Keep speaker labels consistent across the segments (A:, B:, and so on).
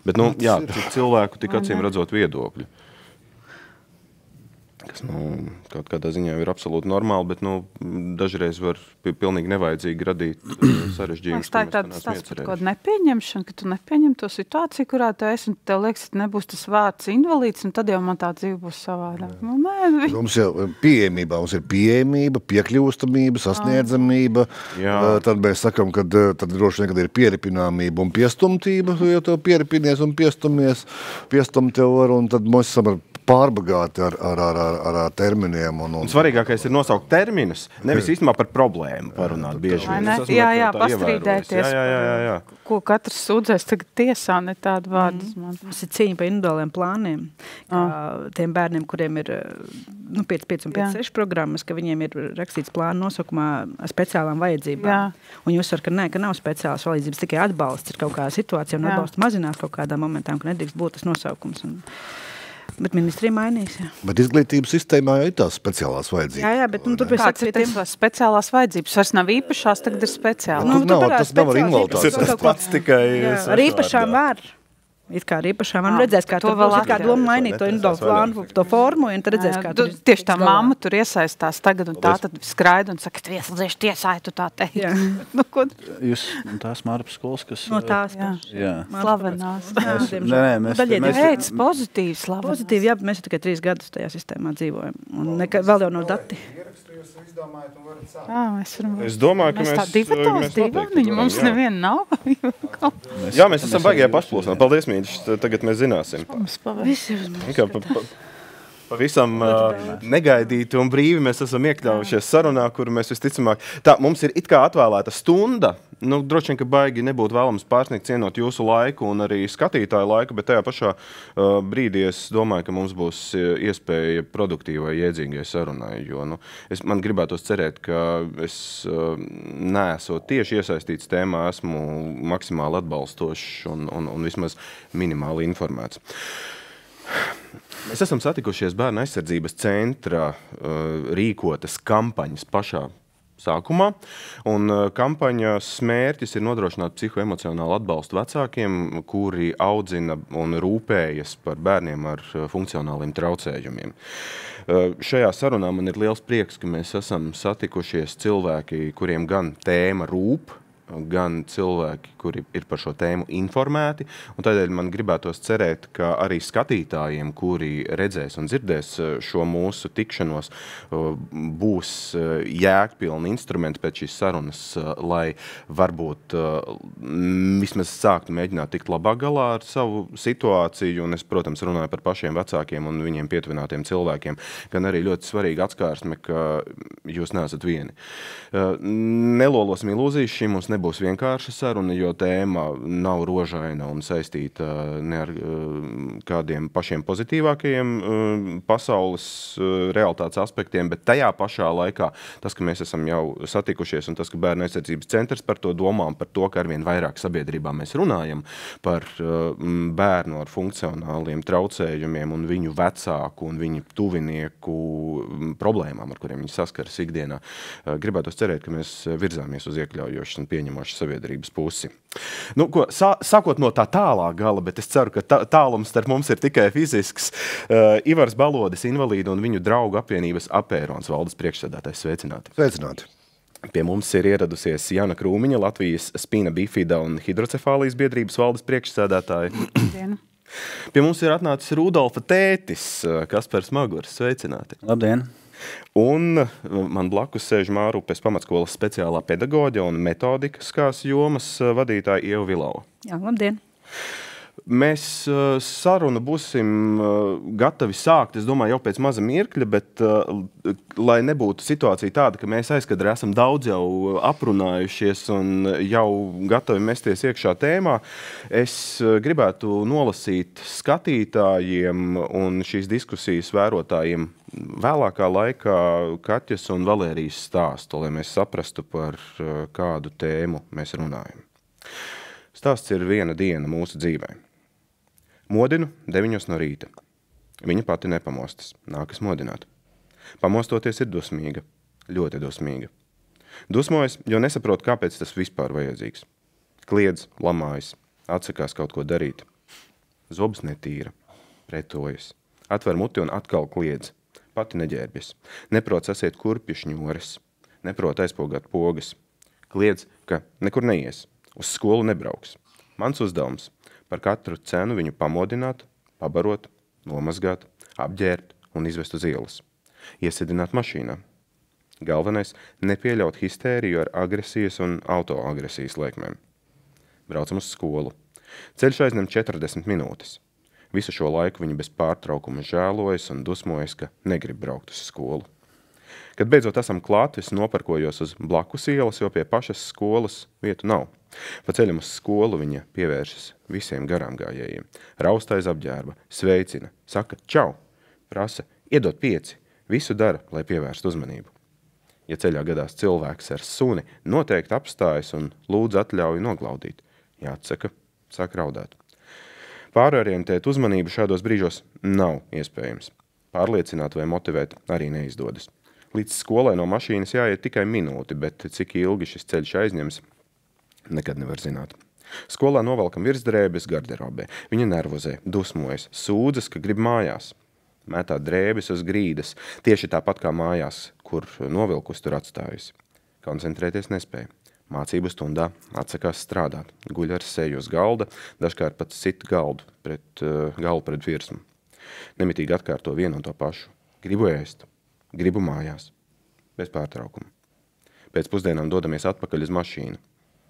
A: Bet, jā, cilvēku tik acīm redzot viedokļu. Kas, kaut kādā ziņā ir absolūti normāli, bet, dažreiz var pilnīgi nevajadzīgi radīt sarežģījumus.
B: Tā ir tāda stāsta par kaut nepieņemšanu, ka tu nepieņem to situāciju, kurā tu esi, un tev liekas, ka nebūs tas vārds invalīds, un tad jau man tā dzīve būs savādāk.
C: Mums jau pieejamība, mums ir pieejamība, piekļūstamība, sasniedzamība. Tad mēs sakam, ka tad droši vien, kad ir pieripināmība un piestumtība, jo tev pieripinies un piestum tev var, un tad mēs esam pārbagāti ar terminiem. Un
A: svarīgākais ir nosaukt terminus, nevis īstenībā par problēmu parunāt bieži.
B: Jā, pastrīdēties.
A: Jā.
B: Ko katrs sūdzēs tagad tiesā, ne tādu vārdu.
D: Mums ir cīņa par individuāliem plāniem. Tiem bērniem, kuriem ir 5 un 5-6 programmas, ka viņiem ir rakstīts plānu nosaukumā ar speciālām vajadzībām. Un jūs varat, ka nav speciālas vajadzības, tikai atbalsts ir kaut kāda situācija un atbalstu mazināt kaut kādā momentā, ka nedrīkst būt tas nosaukums. Bet ministrija mainīs, jā.
C: Bet izglītības sistēmā jau ir tās speciālās vajadzības.
D: Jā, bet tur pēc
B: kāds ir tās speciālās vajadzības? Vairs nav īpašās, tagad ir speciālās.
C: Tas nav ar invaliditātes.
A: Tas pats tikai...
D: Ar īpašām var. It kā ar īpašām var redzēs, kā tur būs kā doma mainīt to individuālu plānu, to formu, un tad redzēs, kā tur
B: tieši tā mamma tur iesaistās tagad, un tā tad skraida un saka, ka iesladzēšu tiesāju, tu tā teikt.
E: Jūs tās Mārpas skolas, kas...
D: No tās.
B: Slavenās.
E: Mēs
B: pozitīvi, slaveni.
D: Pozitīvi, jā, bet mēs tikai 3 gadus tajā sistēmā dzīvojam. Un vēl jau nav dati.
A: Es domāju, ka mēs
B: noteikti mums neviena nav.
A: Jā, mēs esam baigajā pašplūsmā. Paldies, mīļš, tagad mēs zināsim. Pavisam negaidīti un brīvi mēs esam iekļaujušies sarunā, kuru mēs visticamāk... Mums ir it kā atvēlēta stunda. Droši vien, ka baigi nebūtu vēlams pārsniegt cienot jūsu laiku un arī skatītāju laiku, bet tajā pašā brīdī es domāju, ka mums būs iespēja produktīvai, iedzīgai sarunai, jo man gribētos cerēt, ka es neesot tieši iesaistīts tēmā, esmu maksimāli atbalstošs un vismaz minimāli informēts. Mēs esam satikušies Bērnu aizsardzības centra rīkotas kampaņas pašā sākumā, un kampaņas mērķis ir nodrošināt psihoemocionālu atbalstu vecākiem, kuri audzina un rūpējas par bērniem ar funkcionāliem traucējumiem. Šajā sarunā man ir liels prieks, ka mēs esam satikušies cilvēki, kuriem gan tēma rūp, gan cilvēki, kuri ir par šo tēmu informēti, un tādēļ man gribētos cerēt, ka arī skatītājiem, kuri redzēs un dzirdēs šo mūsu tikšanos, būs jēgpilni instrumenti pēc šīs sarunas, lai varbūt vismaz sāktu mēģināt tikt labāk galā ar savu situāciju, un es, protams, runāju par pašiem vecākiem un viņiem pietuvinātiem cilvēkiem, gan arī ļoti svarīga atskārsme, ka jūs neesat vieni. Nelolosim ilūzijas, šī mums nebūs vienkārša saruna, jo tēma nav rožaina un saistīta ne ar kādiem pašiem pozitīvākajiem pasaules realitātes aspektiem, bet tajā pašā laikā tas, ka mēs esam jau satikušies un tas, ka Bērnu aizsardzības centrs par to domā un par to, ka arvien vairāk sabiedrībā mēs runājam par bērnu ar funkcionāliem traucējumiem un viņu vecāku un viņu tuvinieku problēmām, ar kuriem viņi saskaras ikdienā. Gribētos cerēt, ka mēs virzāmies uz iekļaujošas un pieņemošas sabiedrības pusi. Sākot no tā tālā gala, bet es ceru, ka tālums starp mums ir tikai fizisks. Ivars Balodis, invalīdu un viņu draugu apvienības Apērons valdes priekšsēdētājs. Sveicināti.
C: Sveicināti.
A: Pie mums ir ieradusies Jana Krūmiņa, Latvijas spina bifida un hidrocefālijas biedrības valdes priekšsēdētāja. Pie mums ir atnācis Rudolfa tētis, Kaspars Magurs. Sveicināti.
E: Labdien.
A: Un man blakus sēž Mārupes pamatskolas speciālā pedagoģa un metodikas jomas vadītāja Ieva Vilava.
D: Jā, labdien.
A: Mēs sarunu būsim gatavi sākt, es domāju, jau pēc maza mirkļa, bet lai nebūtu situācija tāda, ka mēs aizkadrē esam daudz jau aprunājušies un jau gatavi mesties iekšā tēmā, es gribētu nolasīt skatītājiem un šīs diskusijas vērotājiem vēlākā laikā Kaķas un Valērijas stāstu, lai mēs saprastu, par kādu tēmu mēs runājam. Stāsts ir viena diena mūsu dzīvē. Modinu 9 no rīta. Viņa pati nepamostas, nākas modināt. Pamostoties ir dusmīga, ļoti dusmīga. Dusmojas, jo nesaprot, kāpēc tas vispār vajadzīgs. Kliedz, lamājas, atsakās kaut ko darīt. Zobus netīra, pretojas. Atver muti un atkal kliedz. Pati neģērbjas. Neprot sasiet kurpju šņores. Neprot aizpogāt pogas. Kliedz, ka nekur neies. Uz skolu nebrauks. Mans uzdevums par katru cenu viņu pamodināt, pabarot, nomazgāt, apģērbt un izvest uz ielas. Iesedināt mašīnā. Galvenais – nepieļaut histēriju ar agresijas un autoagresijas liekmēm. Braucam uz skolu. Ceļš aizņem 40 minūtes. Visu šo laiku viņi bez pārtraukuma žēlojas un dusmojas, ka negrib braukt uz skolu. Kad beidzot esam klāt, es noparkojos uz blakus ielas, jo pie pašas skolas vietu nav. Pa ceļam uz skolu viņa pievēršas visiem garām gājējiem. Raustais apģērba, sveicina, saka čau, prasa, iedod 5, visu dara, lai pievērst uzmanību. Ja ceļā gadās cilvēks ar suni, noteikti apstājas un lūdz atļauju noglaudīt. Jāatsaka, sāk raudāt. Pārorientēt uzmanību šādos brīžos nav iespējams. Pārliecināt vai motivēt arī neizdodas. Līdz skolai no mašīnas jāiet tikai minūti, bet cik ilgi šis ceļš aizņems, nekad nevar zināt. Skolā novelkam virsdrēbes garderobē. Viņa nervozē, dusmojas, sūdzas, ka grib mājās. Mētā drēbes uz grīdas, tieši tāpat kā mājās, kur novilkus tur atstājusi. Koncentrēties nespēja. Mācību stundā atsakās strādāt, guļ ar seju uz galda, dažkārt pat sit galdu pret virsmu. Nemitīgi atkārto vienu un to pašu. Gribu ēst, gribu mājās, bez pārtraukuma. Pēc pusdienām dodamies atpakaļ uz mašīnu.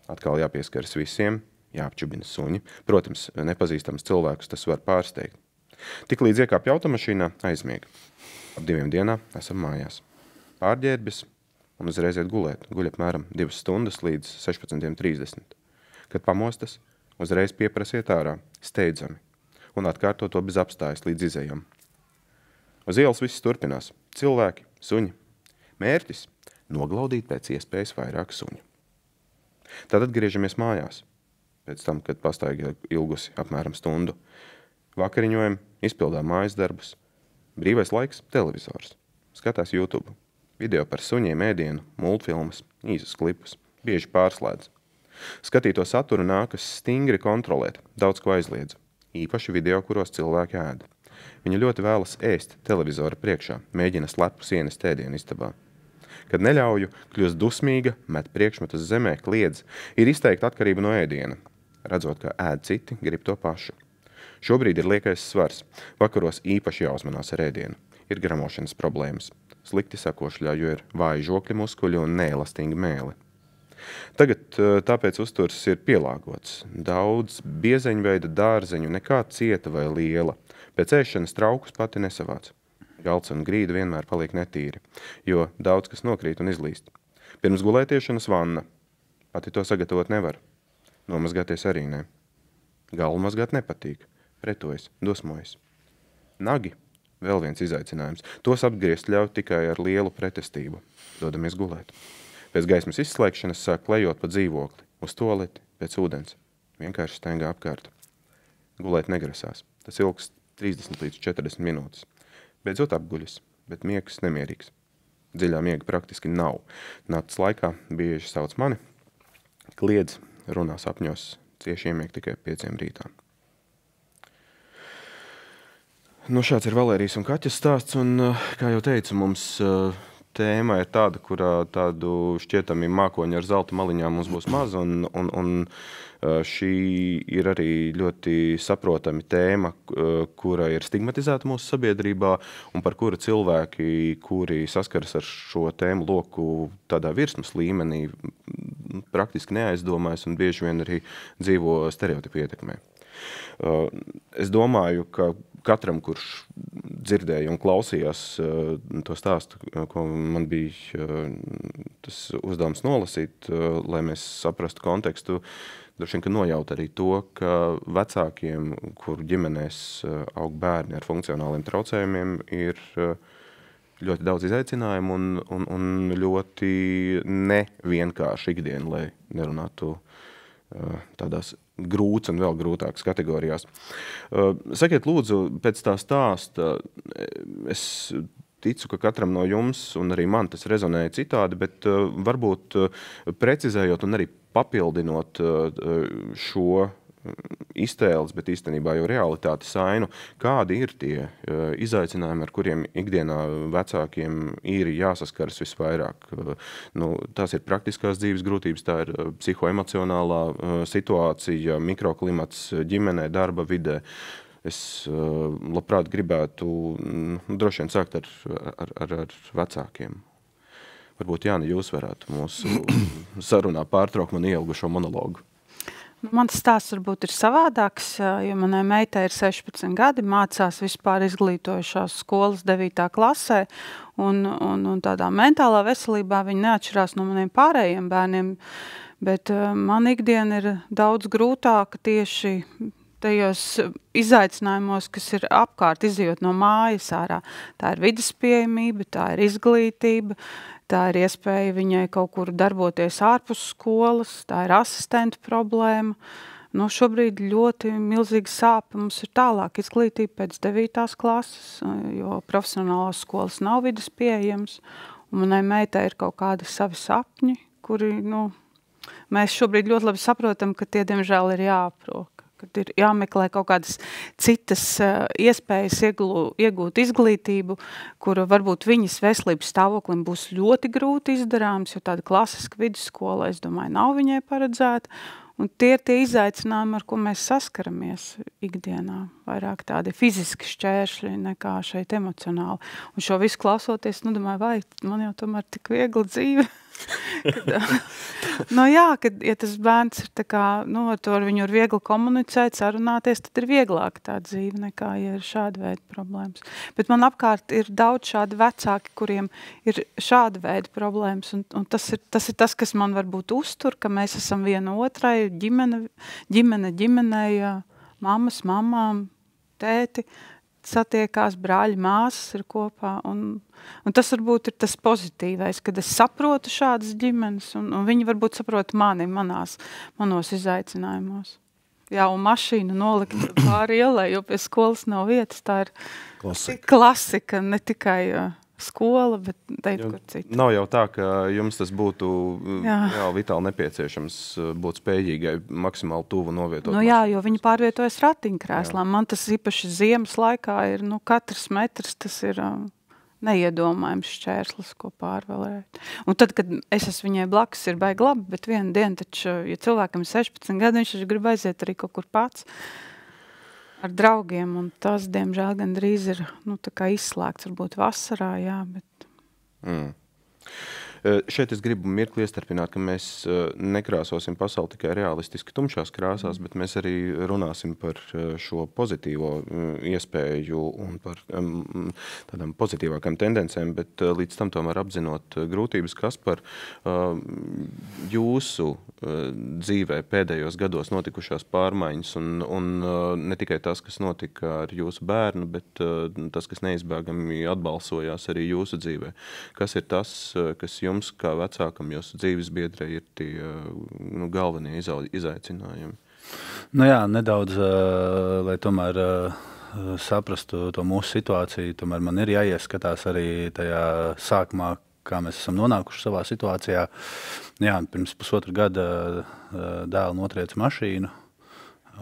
A: Atkal jāpieskaras visiem, jāapčubina suņi. Protams, nepazīstams cilvēkus tas var pārsteigt. Tik līdz iekāpj automašīnā, aizmieg. Ap 2 dienā esam mājās. Pārģērbis un uzreiz iet gulēt. Guļ apmēram 2 stundas līdz 16:30. Kad pamostas, uzreiz pieprasiet ārā, steidzami, un atkārto to bez apstājas līdz izejam. Uz ielas viss turpinās. Cilvēki, suņi. Mērķis – noglaudīt pēc iespējas vairāk suņu. Tad atgriežamies mājās. Pēc tam, kad pastaigi ilgusi apmēram stundu. Vakariņojam, izpildām mājas darbus. Brīvais laiks – televizors. Skatās YouTube. Video par suņiem, ēdienu, multfilmas, īsus klipus. Bieži pārslēdz. Skatīto saturu nākas stingri kontrolēt, daudz ko aizliedz. Īpaši video, kuros cilvēki ēda. Viņa ļoti vēlas ēst televizora priekšā, mēģina slepus ienest ēdienu istabā. Kad neļauju, kļūst dusmīga, met priekšmetus zemē, kliedz, ir izteikta atkarība no ēdiena. Redzot, ka ēd citi, grib to pašu. Šobrīd ir liekais svars. Vakaros īpaši jāuzmanās ar ēdienu. Ir gramošanas problēmas. Slikti sakošļā, jo ir vāji žokļi muskuļi un neelastinga mēli. Tagad tāpēc uzturs ir pielāgots. Daudz biezeņveida dārzeņu, nekā cieta vai liela. Pēc ēšanas traukus pati nesavāc. Galds un grīda vienmēr paliek netīri, jo daudz kas nokrīt un izlīst. Pirms gulētiešanas vanna. Pati to sagatavot nevar. Nomazgāties arī ne. Galvu mazgāt nepatīk. Pretojas, dusmojas. Nagi. Vēl viens izaicinājums. Tos apgriezt ļauj tikai ar lielu pretestību. Dodamies gulēt. Pēc gaismas izslēgšanas sāk klejot pa dzīvokli. Uz toleti, pēc ūdens. Vienkārši staigā apkārt. Gulēt negrasās. Tas ilgst 30 līdz 40 minūtes. Beidzot apguļas, bet miegs nemierīgs. Dziļā miega praktiski nav. Nakts laikā bieži sauc mani. Kliedz, runā sapņos, cieši iemieg tikai 5 rītā. Nu, šāds ir Valērijas un Kaķas stāsts, un, kā jau teicu, mums tēma ir tāda, kurā tādu šķietami mākoņu ar zelta maliņām mums būs maz, un šī ir arī ļoti saprotami tēma, kura ir stigmatizēta mūsu sabiedrībā, un par kuru cilvēki, kuri saskaras ar šo tēmu loku tādā virsmas līmenī, praktiski neaizdomājas un bieži vien arī dzīvo stereotipu ietekmē. Es domāju, ka katram, kurš dzirdēja un klausījās to stāstu, ko man bija tas uzdevums nolasīt, lai mēs saprastu kontekstu, droši vien, ka nojaut arī to, ka vecākiem, kur ģimenēs aug bērni ar funkcionāliem traucējumiem, ir ļoti daudz izaicinājumu un ļoti nevienkārši ikdiena, lai nerunātu tādās grūts un vēl grūtākas kategorijās. Sakiet, lūdzu, pēc tā stāsta, es ticu, ka katram no jums, un arī man tas rezonēja citādi, bet varbūt precizējot un arī papildinot šo iztēles, bet īstenībā jau realitātes ainu. Kādi ir tie izaicinājumi, ar kuriem ikdienā vecākiem ir jāsaskaras visvairāk? Tās ir praktiskās dzīves grūtības, tā ir psihoemocionālā situācija, mikroklimats ģimenē, darba vidē. Es labprāt gribētu droši vien sākt ar vecākiem. Varbūt, Jāni, jūs varētu mūsu sarunā pārtraukt man ielgušo monologu.
B: Mans stāsts varbūt ir savādāks, jo manai meitai ir 16 gadi, mācās vispār izglītojušās skolas 9. klasē, un tādā mentālā veselībā viņa neatšķirās no maniem pārējiem bērniem, bet man ikdiena ir daudz grūtāka tieši tajos izaicinājumos, kas ir apkārt, izejot no mājas ārā. Tā ir vides pieejamība, tā ir izglītība, tā ir iespēja viņai kaut kur darboties ārpus skolas, tā ir asistentu problēma. Šobrīd ļoti milzīgi sāpe mums ir tālāk izglītība pēc 9. klases, jo profesionālās skolas nav vides pieejams, un manai meitai ir kaut kādi savi sapņi, kuri, mēs šobrīd ļoti labi saprotam, ka tie, diemžēl, ir jāaprok. Kad ir jāmeklē kaut kādas citas iespējas iegūt izglītību, kura varbūt viņas veselības stāvoklim būs ļoti grūti izdarāms, jo tāda klasiska vidusskola, es domāju, nav viņai paredzēta. Un tie ir tie izaicinājumi, ar ko mēs saskaramies ikdienā. Vairāk tādi fiziski šķēršļi nekā šeit emocionāli. Un šo visu klausoties, domāju, vai man jau tomēr tik viegli dzīve. Kad ja tas bērns ir tā kā, ar viņu ir viegli komunicēt, sarunāties, tad ir vieglāk tā dzīve nekā, ja ir šāda veida problēmas. Bet man apkārt ir daudz šādi vecāki, kuriem ir šāda veida problēmas, un tas ir tas, kas man varbūt uztur, ka mēs esam viena otrai, ģimenei, mammas, mamām, tēti, satiekās, brāļi, māsas ir kopā, un tas varbūt ir tas pozitīvais, kad es saprotu šādas ģimenes, un viņi varbūt saprot manos izaicinājumos. Jā, un mašīnu nolikt pāri ielai, jo pie skolas nav vietas, tā ir klasika, ne tikai skola, bet teikt, kur citu.
A: Nav jau tā, ka jums tas būtu vitāli nepieciešams būt spējīgai maksimāli tuvu novietot.
B: Jā, jo viņi pārvietojas ratiņkrēslā. Man tas īpaši ziemas laikā ir, katrs metrs, tas ir neiedomājams šķērslis, ko pārvalēt. Un tad, kad es esmu viņai blakus, ir baigi labi, bet vienu dienu taču, ja cilvēkam ir 16 gadi, viņš grib aiziet arī kaut kur pats ar draugiem, un tas, diemžēl, gandrīz ir tā kā izslēgts, varbūt vasarā, jā, bet...
A: Šeit es gribu mirkli iestarpināt, ka mēs nekrāsosim pasauli tikai realistiski tumšās krāsās, bet mēs arī runāsim par šo pozitīvo iespēju un par tādām pozitīvākām tendencēm, bet līdz tam tomēr apzinot grūtības, kas par jūsu dzīvē pēdējos gados notikušās pārmaiņas un ne tikai tas, kas notika ar jūsu bērnu, bet tas, kas neizbēgami atbalsojās arī jūsu dzīvē. Kas ir tas, kas jums kā vecākam jūsu dzīves biedrē ir tie galvenie izaicinājumi?
E: Nedaudz, lai tomēr saprastu to mūsu situāciju, tomēr man ir jāieskatās arī tajā sākumā, kā mēs esam nonākuši savā situācijā. Jā, pirms pusotru gada dēlu notrieca mašīnu,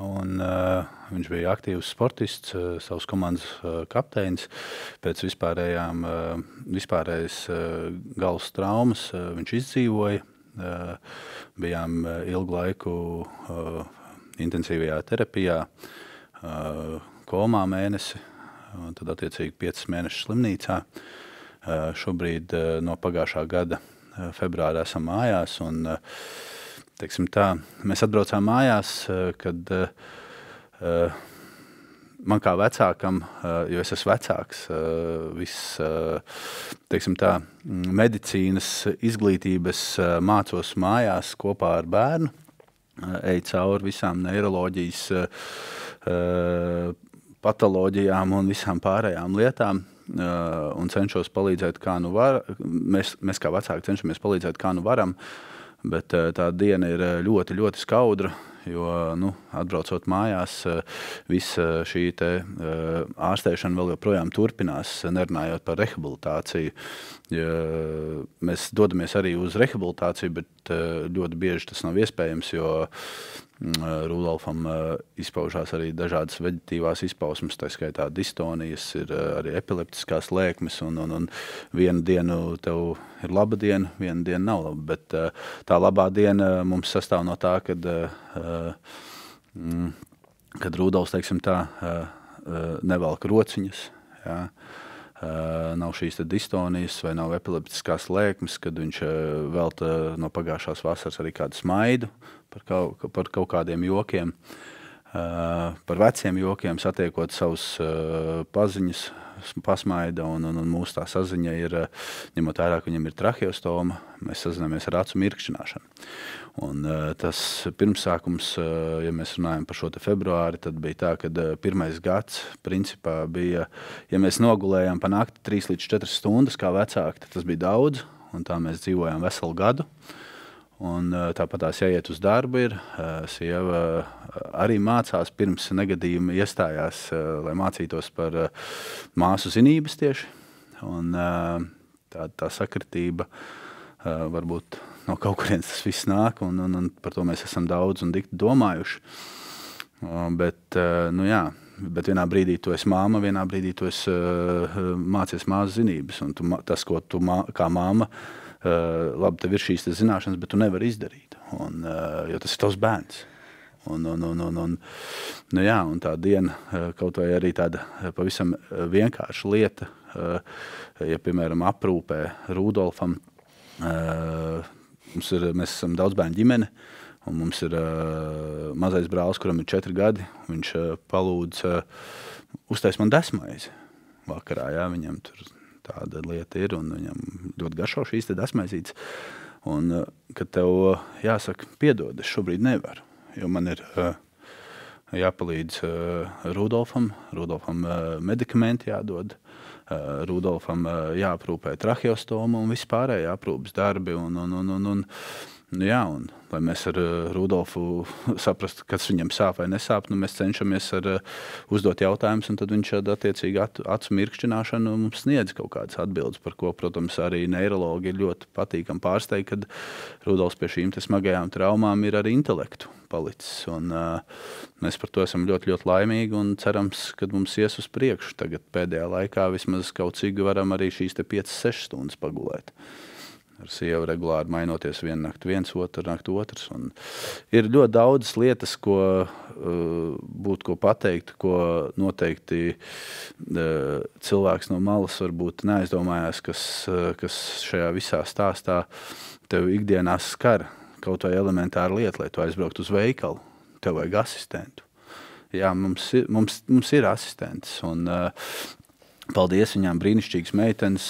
E: un viņš bija aktīvs sportists, savas komandas kapteinis. Pēc vispārējas galvas traumas viņš izdzīvoja. Bijām ilgu laiku intensīvajā terapijā, komā mēnesi, un tad attiecīgi 5 mēnešus slimnīcā. Šobrīd no pagājušā gada februāra esam mājās, un teiksim tā, mēs atbraucām mājās, kad man kā vecākam, jo es esmu vecāks, viss, teiksim tā, medicīnas izglītības mācos mājās kopā ar bērnu, eju cauri visām neiroloģijas patoloģijām un visām pārējām lietām, un cenšos palīdzēt, kā nu var. Mēs kā vecāki cenšamies palīdzēt, kā nu varam, bet tā diena ir ļoti, ļoti skaudra, jo, atbraucot mājās, visa šī te ārstēšana vēl joprojām turpinās, nerunājot par rehabilitāciju. Mēs dodamies arī uz rehabilitāciju, bet ļoti bieži tas nav iespējams, jo Rudolfam izpaužās arī dažādas veģetīvās izpausmes, tā skaitā distonijas, ir arī epileptiskās lēkmes, un vienu dienu tev ir laba diena, vienu dienu nav laba, bet tā labā diena mums sastāv no tā, kad Rudolfs, teiksim tā, nevelk rociņas, jā, nav šīs distonijas vai nav epileptiskās lēkmes, kad viņš velta no pagājušās vasaras arī kādu smaidu par kaut kādiem jokiem, par veciem jokiem, satiekot savus paziņas, pasmaida, un mūsu tā saziņa ir, ņemot vērā, ka viņam ir traheostoma, mēs sazināmies ar acu mirkšķināšanu. Un tas pirmsākums, ja mēs runājam par šo te februāri, tad bija tā, ka pirmais gads principā bija, ja mēs nogulējām pa nakti 3 līdz 4 stundas kā vecāki, tad tas bija daudz, un tā mēs dzīvojām veselu gadu. Un tāpatās jāiet uz darbu ir, sieva arī mācās pirms negadījuma iestājās, lai mācītos par māsu zinības tieši. Un tā sakritība varbūt no kaut kurienes tas viss nāk, un par to mēs esam daudz un dikti domājuši. Bet, nu jā, bet vienā brīdī tu esi māma, vienā brīdī tu esi mācies māsu zinības, un tas, ko tu kā māma, labi, tev ir šīs zināšanas, bet tu nevari izdarīt, jo tas ir tavs bērns. Nu jā, un tā diena, kaut vai arī tāda pavisam vienkārša lieta, ja, piemēram, aprūpē Rudolfam, mēs esam daudz bērnu ģimene, un mums ir mazais brālis, kuram ir 4 gadi, viņš palūdz uztais man desmaizi vakarā, jā, viņam tur tāda lieta ir, un viņam ļoti garšo šīs te desmaizītes. Un, kad tev jāsaka, piedod, es šobrīd nevaru, jo man ir jāpalīdz Rudolfam medikamenti jādod, Rudolfam jāaprūpē traheostoma un vispārēji aprūpas darbi, jā, un lai mēs ar Rudolfu saprastu, kas viņam sāp vai nesāp, mēs cenšamies uzdot jautājumus, un tad viņš attiecīgi acu mirkšķināšanu mums sniedz kaut kādas atbildes, par ko, protams, arī neirologi ir ļoti patīkam pārsteigt, kad Rudolfs pie šīm smagajām traumām ir arī intelektu palicis, un mēs par to esam ļoti, ļoti laimīgi, un cerams, kad mums ies uz priekšu. Tagad pēdējā laikā vismaz kaut cik varam arī šīs 5-6 stundas pagulēt. Ar sievu regulāri mainoties vienu nakti viens, otru nakti otrs. Un ir ļoti daudzas lietas, ko būtu ko pateikt, ko noteikti cilvēks no malas varbūt neaizdomājās, kas šajā visā stāstā tev ikdienās skar kaut vai elementāra lieta, lai tu aizbraukt uz veikalu, tev vajag asistentu. Jā, mums ir asistents, un paldies viņām, brīnišķīgas meitenes,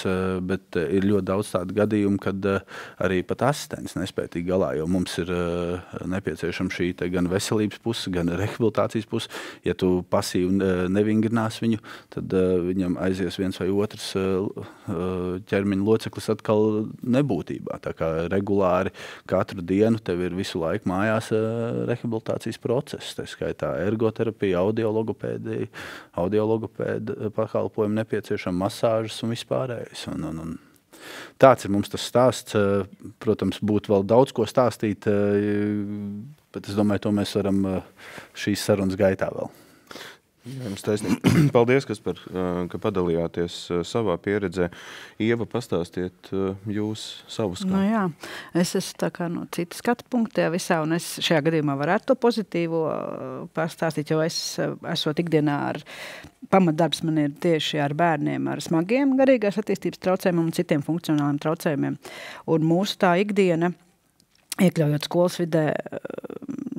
E: bet ir ļoti daudz tādu gadījumu, kad arī pat asistents nespēja tikt galā, jo mums ir nepieciešama šī gan veselības puse, gan rehabilitācijas puse. Ja tu pasīvi nevingrinās viņu, tad viņam aizies viens vai otrs ķermeņa loceklis atkal nebūtībā. Tā kā regulāri katru dienu tev ir visu laiku mājās rehabilitācijas process, tā skaitā ergoterapija, audiologopēda pakalpojumi, nepieciešama masāžas un vispārējais. Un tāds ir mums tas stāsts. Protams, būtu vēl daudz ko stāstīt, bet es domāju, to mēs varam šīs sarunas gaitā vēl.
A: Jā, jums taisnība. Paldies, Kaspar, ka padalījāties savā pieredzē. Ieva, pastāstiet jūs savu skatu.
D: Nu jā, es esmu tā kā no citas skatu punkta visā, un es šajā gadījumā varētu to pozitīvo pastāstīt, jo es esmu ikdienā ar pamatdarbs man ir tieši ar bērniem ar smagiem garīgās attīstības traucējumiem un citiem funkcionāliem traucējumiem. Un mūsu tā ikdiena, iekļaujot skolas vidē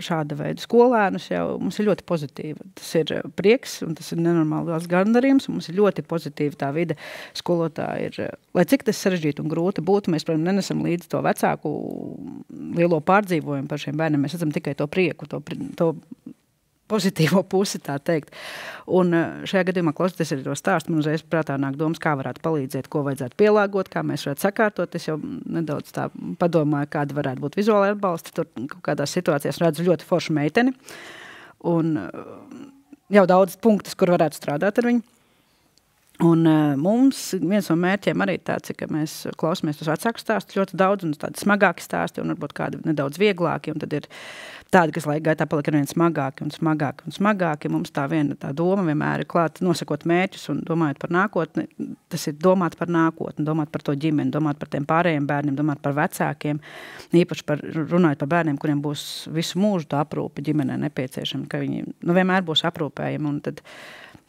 D: šāda veida skolēnus, jau mums ir ļoti pozitīva. Tas ir prieks un tas ir nenormāli liels gandarījums. Mums ir ļoti pozitīva tā vide. Skolotāji ir, lai cik tas sarežģīti un grūti būtu, mēs, protams, nenesam līdzi to vecāku lielo pārdzīvojumu par šiem bērniem. Mēs redzam tikai to prieku, to pozitīvo pusi, tā teikt. Un šajā gadījumā, klausoties arī to stāstu, man uzreiz prātā nāk domas, kā varētu palīdzēt, ko vajadzētu pielāgot, kā mēs varētu sakārtot. Es jau nedaudz tā padomāju, kāda varētu būt vizuāla atbalsta. Tur kaut kādās situācijās redzu ļoti foršu meiteni. Un jau daudz punktus, kur varētu strādāt ar viņu. Un mums viens no mērķiem arī tāds, ka mēs klausamies tos vecāku stāstus ļoti daudz, un tādi smagāki stāsti, un varbūt kādi nedaudz vieglāki, un tad ir tādi, kas laika gaitā palika ar vien smagāki un smagāki un smagāki. Mums tā viena tā doma vienmēr ir klāt, nosakot mērķus un domājot par nākotni, tas ir domāt par nākotni, domāt par to ģimeni, domāt par tiem pārējiem bērniem, domāt par vecākiem, īpaši runājot par bērniem, kuriem būs visu mūžu tā aprūpe ģimenē nepieciešama, ka viņi vienmēr būs aprūpējami, un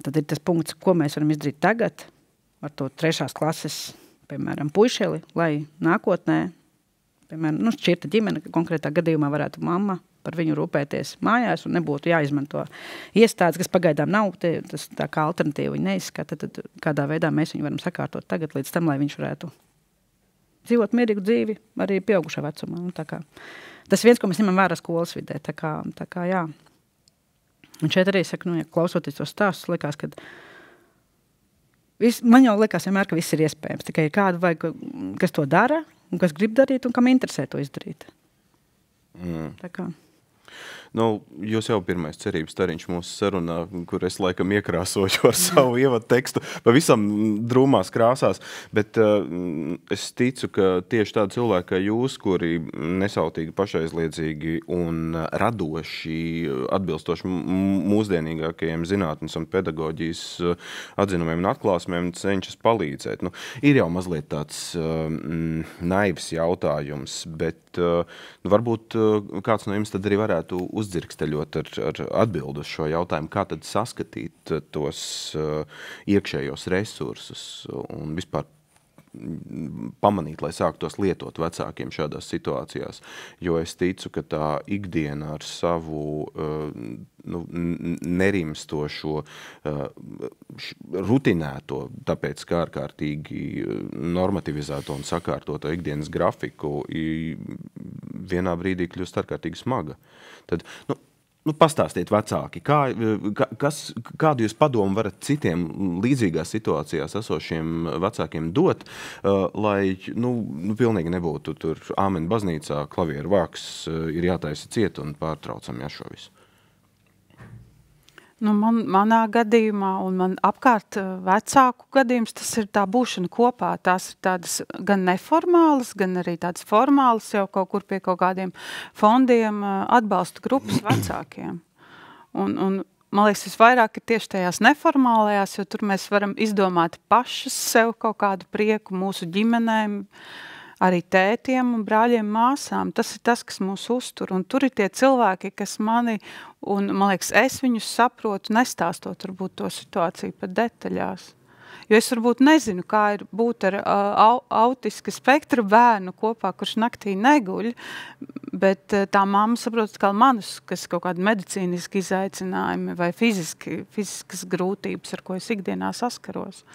D: tad ir tas punkts, ko mēs varam izdarīt tagad ar to 3. klases, piemēram, puišeli, lai nākotnē, piemēram, šķirta ģimene, konkrētā gadījumā varētu mamma par viņu rūpēties mājās un nebūtu jāizmanto iestādes, kas pagaidām nav, tas tā kā alternatīva viņa neizskata, tad kādā veidā mēs viņu varam sakārtot tagad līdz tam, lai viņš varētu dzīvot mierīgu dzīvi arī pieaugušā vecumā. Un tā kā, tas viens, ko mēs ņemam vērā skolas vidē, tā kā jā. Un šeit arī saka, ja klausoties tos stāstus, likās, ka man jau likās vienmēr, ka viss ir iespējams. Tikai kādu vajag, kas to dara, un kas grib darīt, un kam interesē to izdarīt. Tā kā.
A: Jūs jau pirmais cerības stariņš mūsu sarunā, kur es laikam iekrāsoju ar savu ievadu tekstu pavisam drūmās krāsās, bet es ticu, ka tieši tādi cilvēki kā jūs, kuri nesautīgi, pašaizliedzīgi un radoši atbilstoši mūsdienīgākajiem zinātnes un pedagoģijas atzinumiem un atklāsmēm cenšas palīdzēt. Ir jau mazliet tāds naivs jautājums, bet varbūt kāds no jums tad arī varētu uzdzirksteļot ar atbildu uz šo jautājumu, kā tad saskatīt tos iekšējos resursus un vispār pamanīt, lai sāktos lietot vecākiem šādās situācijās, jo es ticu, ka tā ikdiena ar savu nerimstošo, rutinēto, tāpēc kā ārkārtīgi normativizēto un sakārtoto ikdienas grafiku vienā brīdī kļūst ārkārtīgi smaga. Tad, pastāstiet vecāki, kādu jūs padomu varat citiem līdzīgās situācijās esošiem vecākiem dot, lai pilnīgi nebūtu tur āmen baznīcā, klavieru vāks ir jātaisa ciet un pārtraucam šo visu.
B: Manā gadījumā un man apkārt vecāku gadījums, tas ir tā būšana kopā. Tās ir tādas gan neformālas, gan arī tādas formālas, jau kaut kur pie kaut kādiem fondiem atbalsta grupas vecākiem. Un man liekas, visvairāk ir tieši tajās neformālajās, jo tur mēs varam izdomāt pašas sev kaut kādu prieku mūsu ģimenēm, arī tētiem un brāļiem māsām. Tas ir tas, kas mūs uztur. Un tur ir tie cilvēki, kas mani, un man liekas, es viņus saprotu, nestāstot varbūt to situāciju pat detaļās. Jo es varbūt nezinu, kā ir būt ar autiska spektra bērnu kopā, kurš naktī neguļ, bet tā mamma saprot kā manus, kas kaut kādi medicīniski izaicinājumi vai fiziskas grūtības, ar ko es ikdienā saskaros.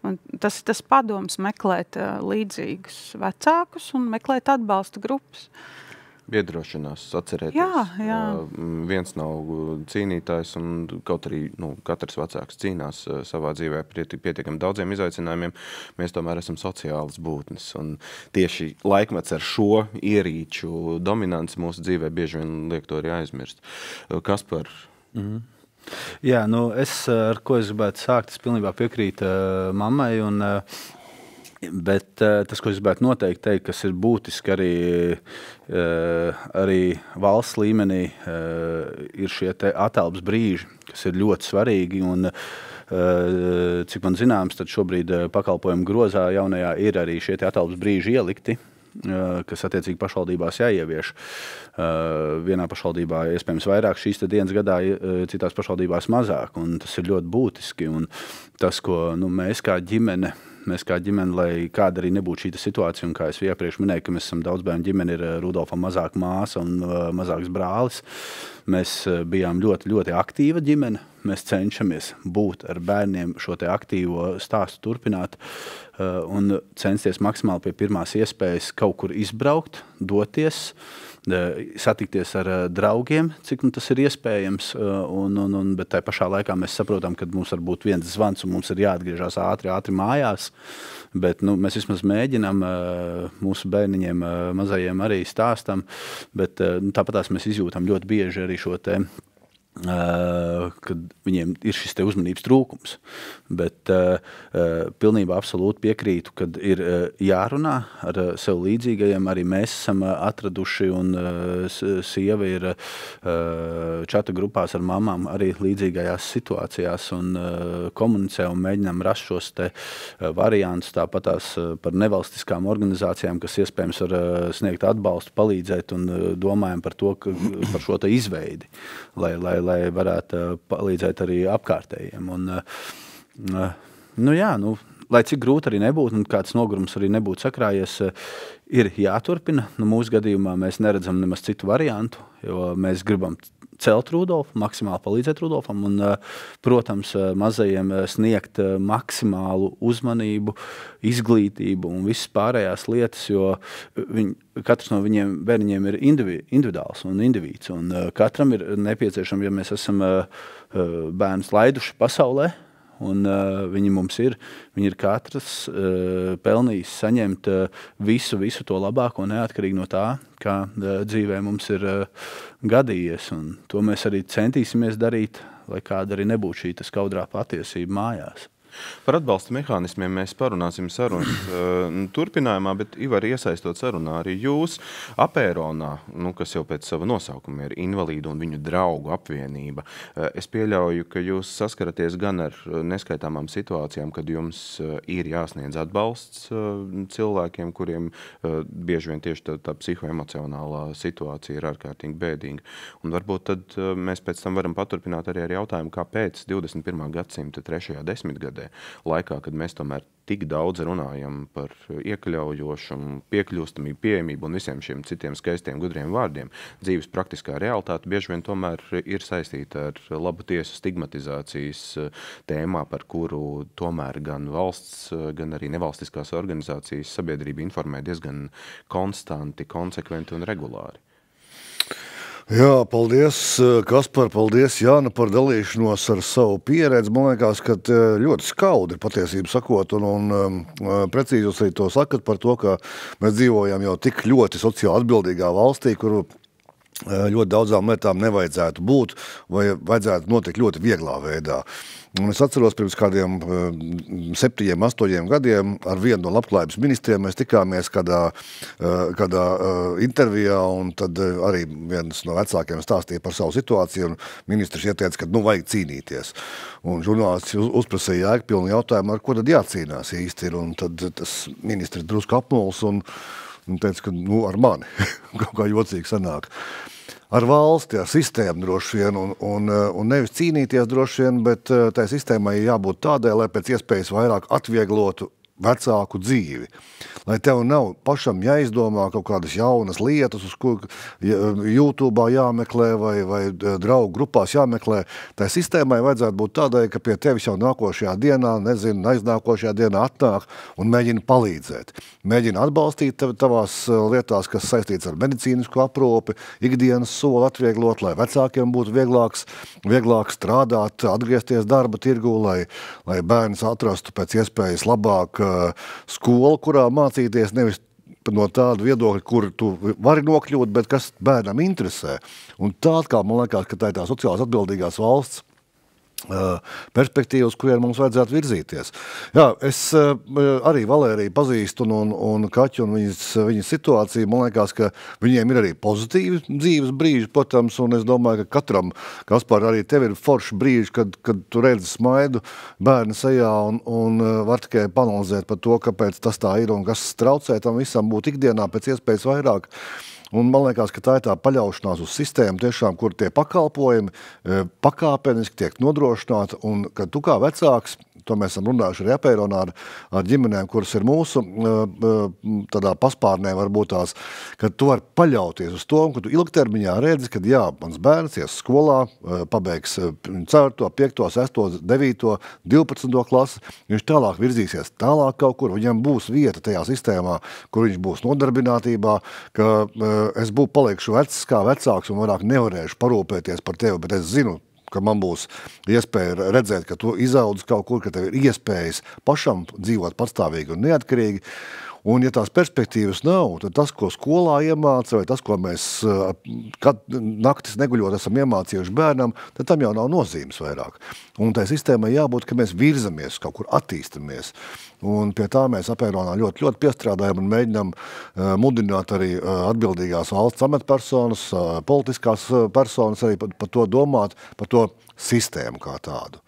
B: Un tas ir tas padoms meklēt līdzīgus vecākus un meklēt atbalsta grupas.
A: Biedrošanās, atcerēties.
B: Jā.
A: Viens nav cīnītājs un kaut arī katrs vecāks cīnās savā dzīvē pietiekami daudziem izaicinājumiem. Mēs tomēr esam sociālas būtnes. Un tieši laikmets ar šo ierīču dominanci mūsu dzīvē bieži vien liek to arī aizmirst. Kaspar?
E: Jā, ar ko es gribētu sākt, es pilnībā piekrītu mammai, bet tas, ko es gribētu noteikti teikt, kas ir būtiski arī valsts līmenī, ir šie atelpas brīži, kas ir ļoti svarīgi, un cik man zināms, tad šobrīd pakalpojumu grozā jaunajā ir arī šie atelpas brīži ielikti, kas attiecīgi pašvaldībās jāievieš. Vienā pašvaldībā iespējams vairāk šīs dienas gadā, citās pašvaldībās mazāk, un tas ir ļoti būtiski. Un tas, ko mēs kā ģimene, lai kāda arī nebūtu šī situācija, un kā es iepriekš minēju, ka mēs esam daudz bērnu ģimeni, ir Rudolfam mazāk māsa un mazāks brālis. Mēs bijām ļoti, ļoti aktīva ģimene. Mēs cenšamies būt ar bērniem šo te aktīvo stāstu turpināt un censties maksimāli pie pirmās iespējas kaut kur izbraukt, doties, satikties ar draugiem, cik tas ir iespējams, bet tai pašā laikā mēs saprotam, ka mums var būt viens zvans un mums ir jāatgriežās ātri mājās, bet mēs vismaz mēģinām mūsu bērniņiem mazajiem arī stāstam, bet tāpatās mēs izjūtam ļoti bieži arī šo te kad viņiem ir šis te uzmanības trūkums. Bet pilnībā absolūti piekrītu, kad ir jārunā ar sev līdzīgajiem. Arī mēs esam atraduši, un sieva ir čata grupās ar mamām arī līdzīgajās situācijās un komunicē un mēģinām rast šos te variantus, tāpatās par nevalstiskām organizācijām, kas iespējams var sniegt atbalstu, palīdzēt un domājam par to, par šo te izveidi, lai varētu palīdzēt arī apkārtējiem. Un, lai cik grūti arī nebūtu, un kāds nogurums arī nebūtu sakrājies, ir jāturpina. Mūsu gadījumā mēs neredzam nemaz citu variantu, jo mēs gribam celt Rudolfu, maksimāli palīdzēt Rudolfam un, protams, mazajiem sniegt maksimālu uzmanību, izglītību un visas pārējās lietas, jo katrs no viņiem bērniņiem ir individuāls un indivīds. Un katram ir nepieciešams, ja mēs esam bērnus laiduši pasaulē, un viņi mums ir, viņi ir katrs pelnījis saņemt visu to labāko, neatkarīgi no tā, kā dzīvē mums ir gadījies. Un to mēs arī centīsimies darīt, lai kāda arī nebūtu šī skaudrā patiesība mājās.
A: Par atbalsta mehānismiem mēs parunāsim sarunas turpinājumā, bet Ivar iesaistot sarunā arī jūs Apēronā, kas jau pēc sava nosaukuma ir invalīdu un viņu draugu apvienība. Es pieļauju, ka jūs saskaraties gan ar neskaitāmām situācijām, kad jums ir jāsniedz atbalsts cilvēkiem, kuriem bieži vien tieši tā psihoemocionālā situācija ir ārkārtīgi bēdīga. Un varbūt tad mēs pēc tam varam paturpināt arī ar jautājumu, kāpēc 21. gadsimta 3. desmitgadē laikā, kad mēs tomēr tik daudz runājam par iekļaujošumu, piekļūstamību, pieejamību un visiem šiem citiem skaistiem, gudriem vārdiem, dzīves praktiskā realitāte bieži vien tomēr ir saistīta ar labu tiesu stigmatizācijas tēmā, par kuru tomēr gan valsts, gan arī nevalstiskās organizācijas sabiedrība informē diezgan konstanti, konsekventi un regulāri.
C: Jā, paldies, Kaspar, paldies, Jāna, par dalīšanos ar savu pieredzi. Man liekas, ka ļoti skaudri patiesību sakot, un precīzi jūs arī to sakat par to, ka mēs dzīvojam jau tik ļoti sociāli atbildīgā valstī, kuru ļoti daudzām lietām nevajadzētu būt, vai vajadzētu notikt ļoti vieglā veidā. Un es atceros, pirms kādiem 7, 8 gadiem ar vienu no labklājības ministriem mēs tikāmies kādā intervijā, un tad arī viens no vecākiem stāstīja par savu situāciju, un ministrs ieteica, ka vajag cīnīties. Un žurnālists uzprasīja jēgpilnu jautājumu, ar ko tad jācīnās īsti ir, un tad tas ministrs drusku apmuls un teica, ka ar mani kaut kā jocīgi sanāk. Ar valsti, ar sistēmu droši vien, un nevis cīnīties droši vien, bet tai sistēmai jābūt tādai, lai pēc iespējas vairāk atvieglotu vecāku dzīvi. Lai tev nav pašam jāizdomā kaut kādas jaunas lietas, uz ko YouTube'ā jāmeklē vai draugu grupās jāmeklē. Tai sistēmai vajadzētu būt tādai, ka pie tevis jau nākošajā dienā, aiznākošajā dienā atnāk un mēģina palīdzēt. Mēģina atbalstīt tavās lietās, kas saistīts ar medicīnisku aprūpi, ikdienas soli atvieglot, lai vecākiem būtu vieglāk strādāt, atgriezties darba tirgu, lai bērns atrastu pēc iespējas labāk skolu, kurā mācīties nevis no tādu viedokļu, kur tu vari nokļūt, bet kas bērnam interesē. Un tā kā man liekas, ka tā ir tā sociāli atbildīgās valsts perspektīvas, kuriem mums vajadzētu virzīties. Jā, es arī Valēriju pazīstu un Kaķu un viņas situāciju. Man liekas, ka viņiem ir arī pozitīvi dzīves brīži, protams, un es domāju, ka katram, Kaspar, arī tev ir forši brīži, kad tu redzi smaidu bērnu sejā un var tikai panalizēt par to, kāpēc tas tā ir un kas traucē tam visam būt ikdienā pēc iespējas vairāk. Un man liekas, ka tā ir tā paļaušanās uz sistēmu tiešām, kur tie pakalpojumi pakāpeniski tiek nodrošināti, un kad tu kā vecāks, to mēs esam runājuši arī Apēronā ar ģimenēm, kuras ir mūsu tādā paspārnē varbūt tās, kad tu vari paļauties uz to, un ka tu ilgtermiņā redzi, kad jā, mans bērns ies skolā, pabeigs 4., 5., 6., 9., 12. klasi, viņš tālāk virzīsies tālāk kaut kur, viņam būs vieta tajā sistēmā, kur viņš būs nodarbinātībā, ka es palikšu vecs kā vecāks un vairāk nevarēšu parūpēties par tevi, bet es zinu, ka man būs iespēja redzēt, ka tu izaudz kaut kur, ka tev ir iespējas pašam dzīvot patstāvīgi un neatkarīgi. Un, ja tās perspektīvas nav, tad tas, ko skolā iemāca, vai tas, ko mēs naktis neguļot esam iemācījuši bērnam, tad tam jau nav nozīmes vairāk. Un tai sistēmai jābūt, ka mēs virzamies, kaut kur attīstamies. Un pie tā mēs apēronā ļoti, ļoti piestrādājam un mēģinam mudināt arī atbildīgās valsts amatpersonas, politiskās personas arī par to domāt, par to sistēmu kā tādu.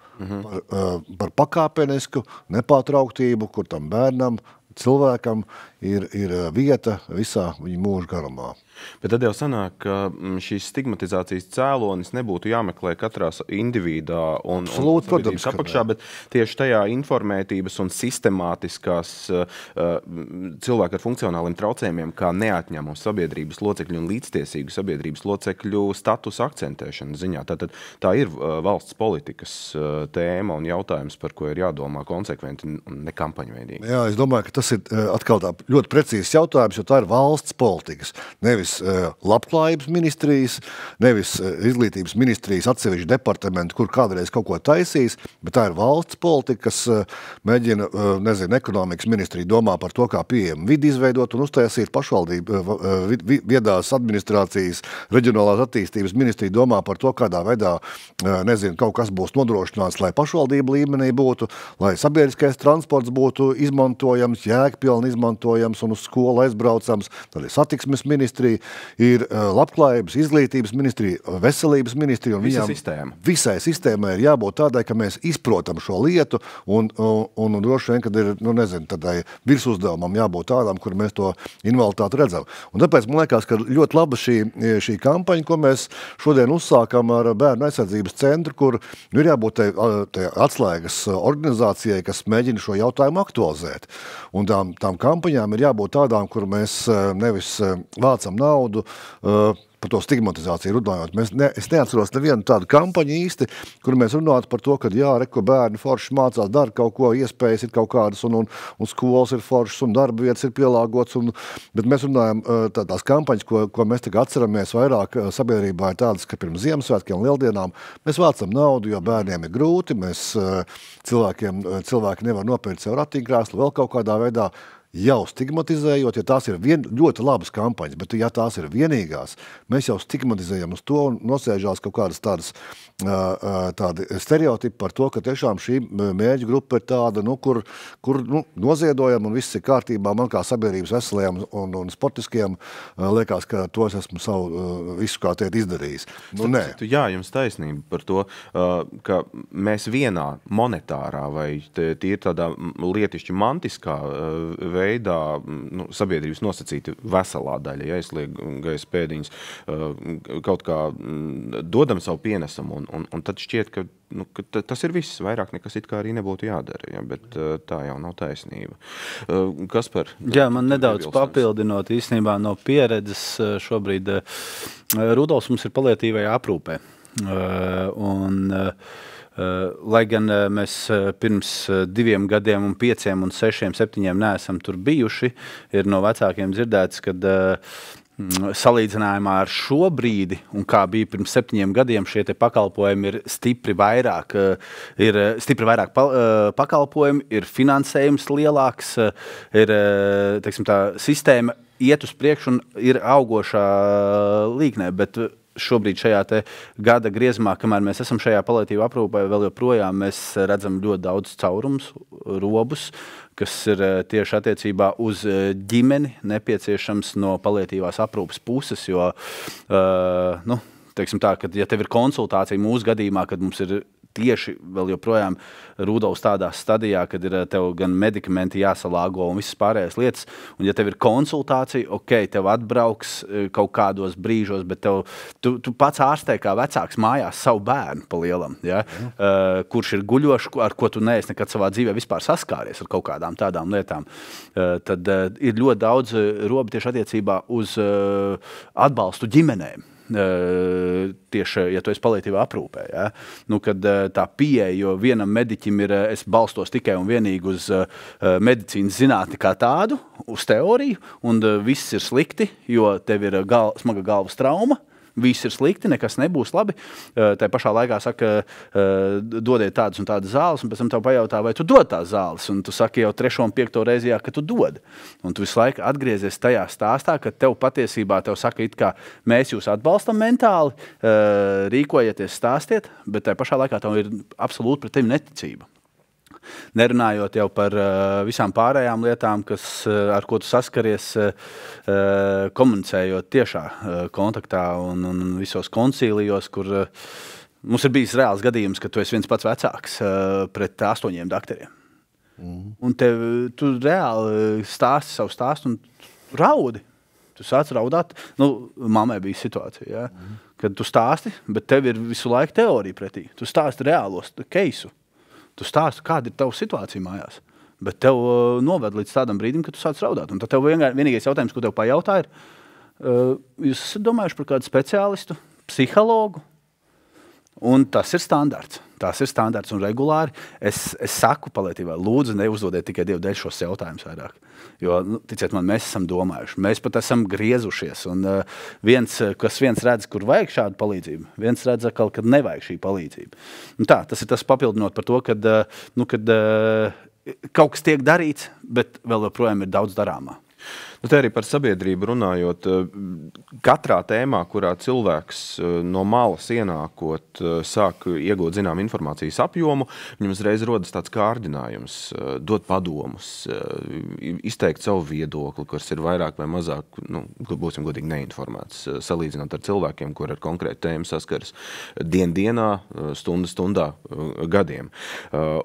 C: Par pakāpenisku nepārtrauktību, kur tam bērnam, cilvēkam ir vieta visā viņa mūža garumā.
A: Bet tad jau sanāk, ka šīs stigmatizācijas cēlonis nebūtu jāmeklē katrā individā un sabiedrības apakšā, bet tieši tajā informētības un sistemātiskās cilvēku ar funkcionāliem traucējumiem, kā neatņemumu sabiedrības locekļu un līdztiesīgu sabiedrības locekļu statusu akcentēšana ziņā. Tātad tā ir valsts politikas tēma un jautājums, par ko ir jādomā konsekventi un ne kampaņveidīgi.
C: Jā, es domāju, ka tas ir atkal tā ļoti precīzs jautājums, jo tā ir valsts politikas. Nevis labklājības ministrijas, nevis izglītības ministrijas atsevišķi departamentu, kur kādreiz kaut ko taisīs, bet tā ir valsts politika, kas mēģina, ekonomikas ministrija domā par to, kā pieejam vidi izveidot un uztaisīt pašvaldību, viedās administrācijas, reģionālās attīstības ministrija domā par to, kādā veidā, kaut kas būs nodrošināts, lai pašvaldību līmenī būtu, lai sabiedriskais transports būtu izmantojams, jēgpilni izmantojams un uz skolu aizbraucams, tad ir satiksmes ministrija, ir labklājības, izglītības ministrija, veselības ministrija. Visai sistēmai ir jābūt tādai, ka mēs izprotam šo lietu un droši vien, kad ir, tādai virsuzdevumam jābūt tādām, kur mēs to invaliditāti redzam. Un tāpēc man liekas, ka ļoti laba šī kampaņa, ko mēs šodien uzsākam ar Bērnu aizsardzības centru, kur ir jābūt tai atslēgas organizācijai, kas mēģina šo jautājumu aktualizēt. Un tām kampaņām ir jābūt tādām, kur mēs nevis vācam naudu par to stigmatizāciju runājot. Es neatceros nevienu tādu kampaņu īsti, kur mēs runātu par to, ka ko bērni forši mācās, dara kaut ko, iespējas ir kaut kādas, un skolas ir foršas, un darba vietas ir pielāgots. Bet mēs runājam tās kampaņas, ko mēs tagad atceramies vairāk sabiedrībā, ir tādas, ka pirms Ziemassvētkiem, Lieldienām mēs vācam naudu, jo bērniem ir grūti, cilvēki nevar nopirkt sev ratiņkrēslu, vēl kaut kādā veidā jau stigmatizējot, ja tās ir ļoti labas kampaņas, bet ja tās ir vienīgās, mēs jau stigmatizējam uz to un nosēžās kaut kādas tādi stereotipi par to, ka tiešām šī mērķa grupa ir tāda, kur noziedojam un viss ir kārtībā. Man kā sabiedrības veselajam un sportiskajam liekas, ka to es esmu savu visu kā tiet izdarījis. Nē.
A: Jā, jums taisnība par to, ka mēs monetārā vai tīri tādā lietišķi mantiskā veidā sabiedrības nosacīti veselā daļa, ja aizliek gaisa pēdiņas, kaut kā dodam savu pienesumu, un tad šķiet, ka tas ir viss, vairāk nekas it kā arī nebūtu jādara, ja, bet tā jau nav taisnība. Kaspar?
E: Jā, man nedaudz papildinot īstenībā no pieredzes šobrīd. Rudolfs mums ir palietīvajā aprūpē. Lai gan mēs pirms 2 gadiem un 5 un 6, 7 neesam tur bijuši, ir no vecākiem dzirdēts, kad salīdzinājumā ar šo brīdi un kā bija pirms 7 gadiem, šie te pakalpojumi ir stipri vairāk pakalpojumi, ir finansējums lielāks, ir, tā sistēma iet uz priekšu un ir augošā līknē, bet šobrīd šajā te gada griezumā, kamēr mēs esam šajā palietīvā aprūpē, vēl joprojām mēs redzam ļoti daudz caurumus, robus, kas ir tieši attiecībā uz ģimeni nepieciešams no palietīvās aprūpes puses, jo, kad ja tev ir konsultācija mūsu gadījumā, kad mums ir tieši vēl joprojām Rudolfs tādā stadijā, kad ir tev gan medikamenti jāsalāgo un visas pārējās lietas, un ja tev ir konsultācija, tev atbrauks kaut kādos brīžos, bet tu pats ārstē kā vecāks mājās savu bērnu pa lielam, ja? Kurš ir guļošs, ar ko tu neesi nekad savā dzīvē vispār saskāries ar kaut kādām tādām lietām. Tad ir ļoti daudz robi tieši attiecībā uz atbalstu ģimenēm. Tieši, ja tu esi palietīvā aprūpē, ja? Kad tā pieeja, jo vienam mediķim ir, es balstos tikai un vienīgi uz medicīnas zinātni kā tādu, uz teoriju, un viss ir slikti, jo tev ir smaga galvas trauma, viss ir slikti, nekas nebūs labi. Tā pašā laikā saka, dodiet tādas un tādas zāles, un pēc tam tev pajautā, vai tu dod tās zāles, un tu saki jau 3. un 5. reizi, jā, ka tu dod. Un tu visu laiku atgriezies tajā stāstā, ka tev patiesībā tev saka, it kā mēs jūs atbalstam mentāli, rīkojieties, stāstiet, bet tajā pašā laikā tev ir absolūti pret tevi neticība. Nerunājot jau par visām pārējām lietām, ar ko tu saskaries, komunicējot tiešā kontaktā un visos koncīlijos, kur mums ir bijis reāls gadījums, ka tu esi viens pats vecāks pret 8 doktoriem. Un tu reāli stāsti savu stāstu un raudi. Tu sāc raudāt. Mammai bija situācija, ja? Kad tu stāsti, bet tev ir visu laiku teorija pretī. Tu stāsti reālos keisu. Tu stāsti, kāda ir tava situācija mājās. Bet tev noved līdz tādam brīdim, ka tu sāc raudāt. Un tad tev vienīgais jautājums, ko tev pajautā, ir, jūs esat domājuši par kādu speciālistu, psihologu? Un tas ir standarts. Tas ir standarts un regulāri. Es saku palietīvā, lūdzu, neuzdodiet tikai Dievu dēļ šos jautājumus vairāk. Jo, ticiet man, mēs esam domājuši. Mēs pat esam griezušies. Un viens redz, kur vajag šādu palīdzību, viens redz atkal, kad nevajag šī palīdzība. Un tā, tas ir tas papildinot par to, kad kaut kas tiek darīts, bet vēl joprojām ir daudz darāmā.
A: Te arī par sabiedrību runājot, katrā tēmā, kurā cilvēks no malas ienākot, sāk iegūt zinām informācijas apjomu, viņam uzreiz rodas tāds kārdinājums, dot padomus, izteikt savu viedokli, kas ir vairāk vai mazāk, būsim godīgi neinformēts, salīdzinot ar cilvēkiem, kur ar konkrētu tēmu saskaras dienā, stundā, gadiem.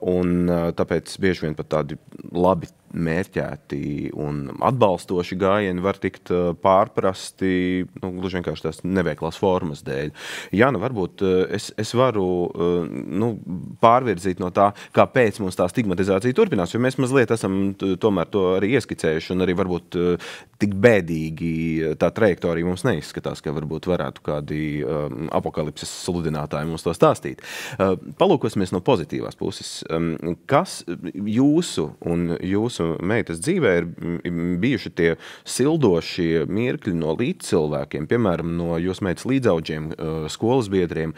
A: Un tāpēc bieži vien pat tādi labi mērķēti un atbalstoši gājieni var tikt pārprasti, gluži vienkārši tās neveiklās formas dēļ. Jāna, varbūt es varu pārvirzīt no tā, kāpēc mums tā stigmatizācija turpinās, jo mēs mazliet esam tomēr to arī ieskicējuši un arī varbūt tik bēdīgi tā trajektorija mums neizskatās, ka varbūt varētu kādi apokalipses sludinātāji mums to stāstīt. Palūkosimies no pozitīvās puses. Kas jūsu un jūsu meitas dzīvē ir bijuši tie sildošie mirkļi no līdzcilvēkiem, piemēram, no jūsu meitas līdzaudžiem, skolas biedriem,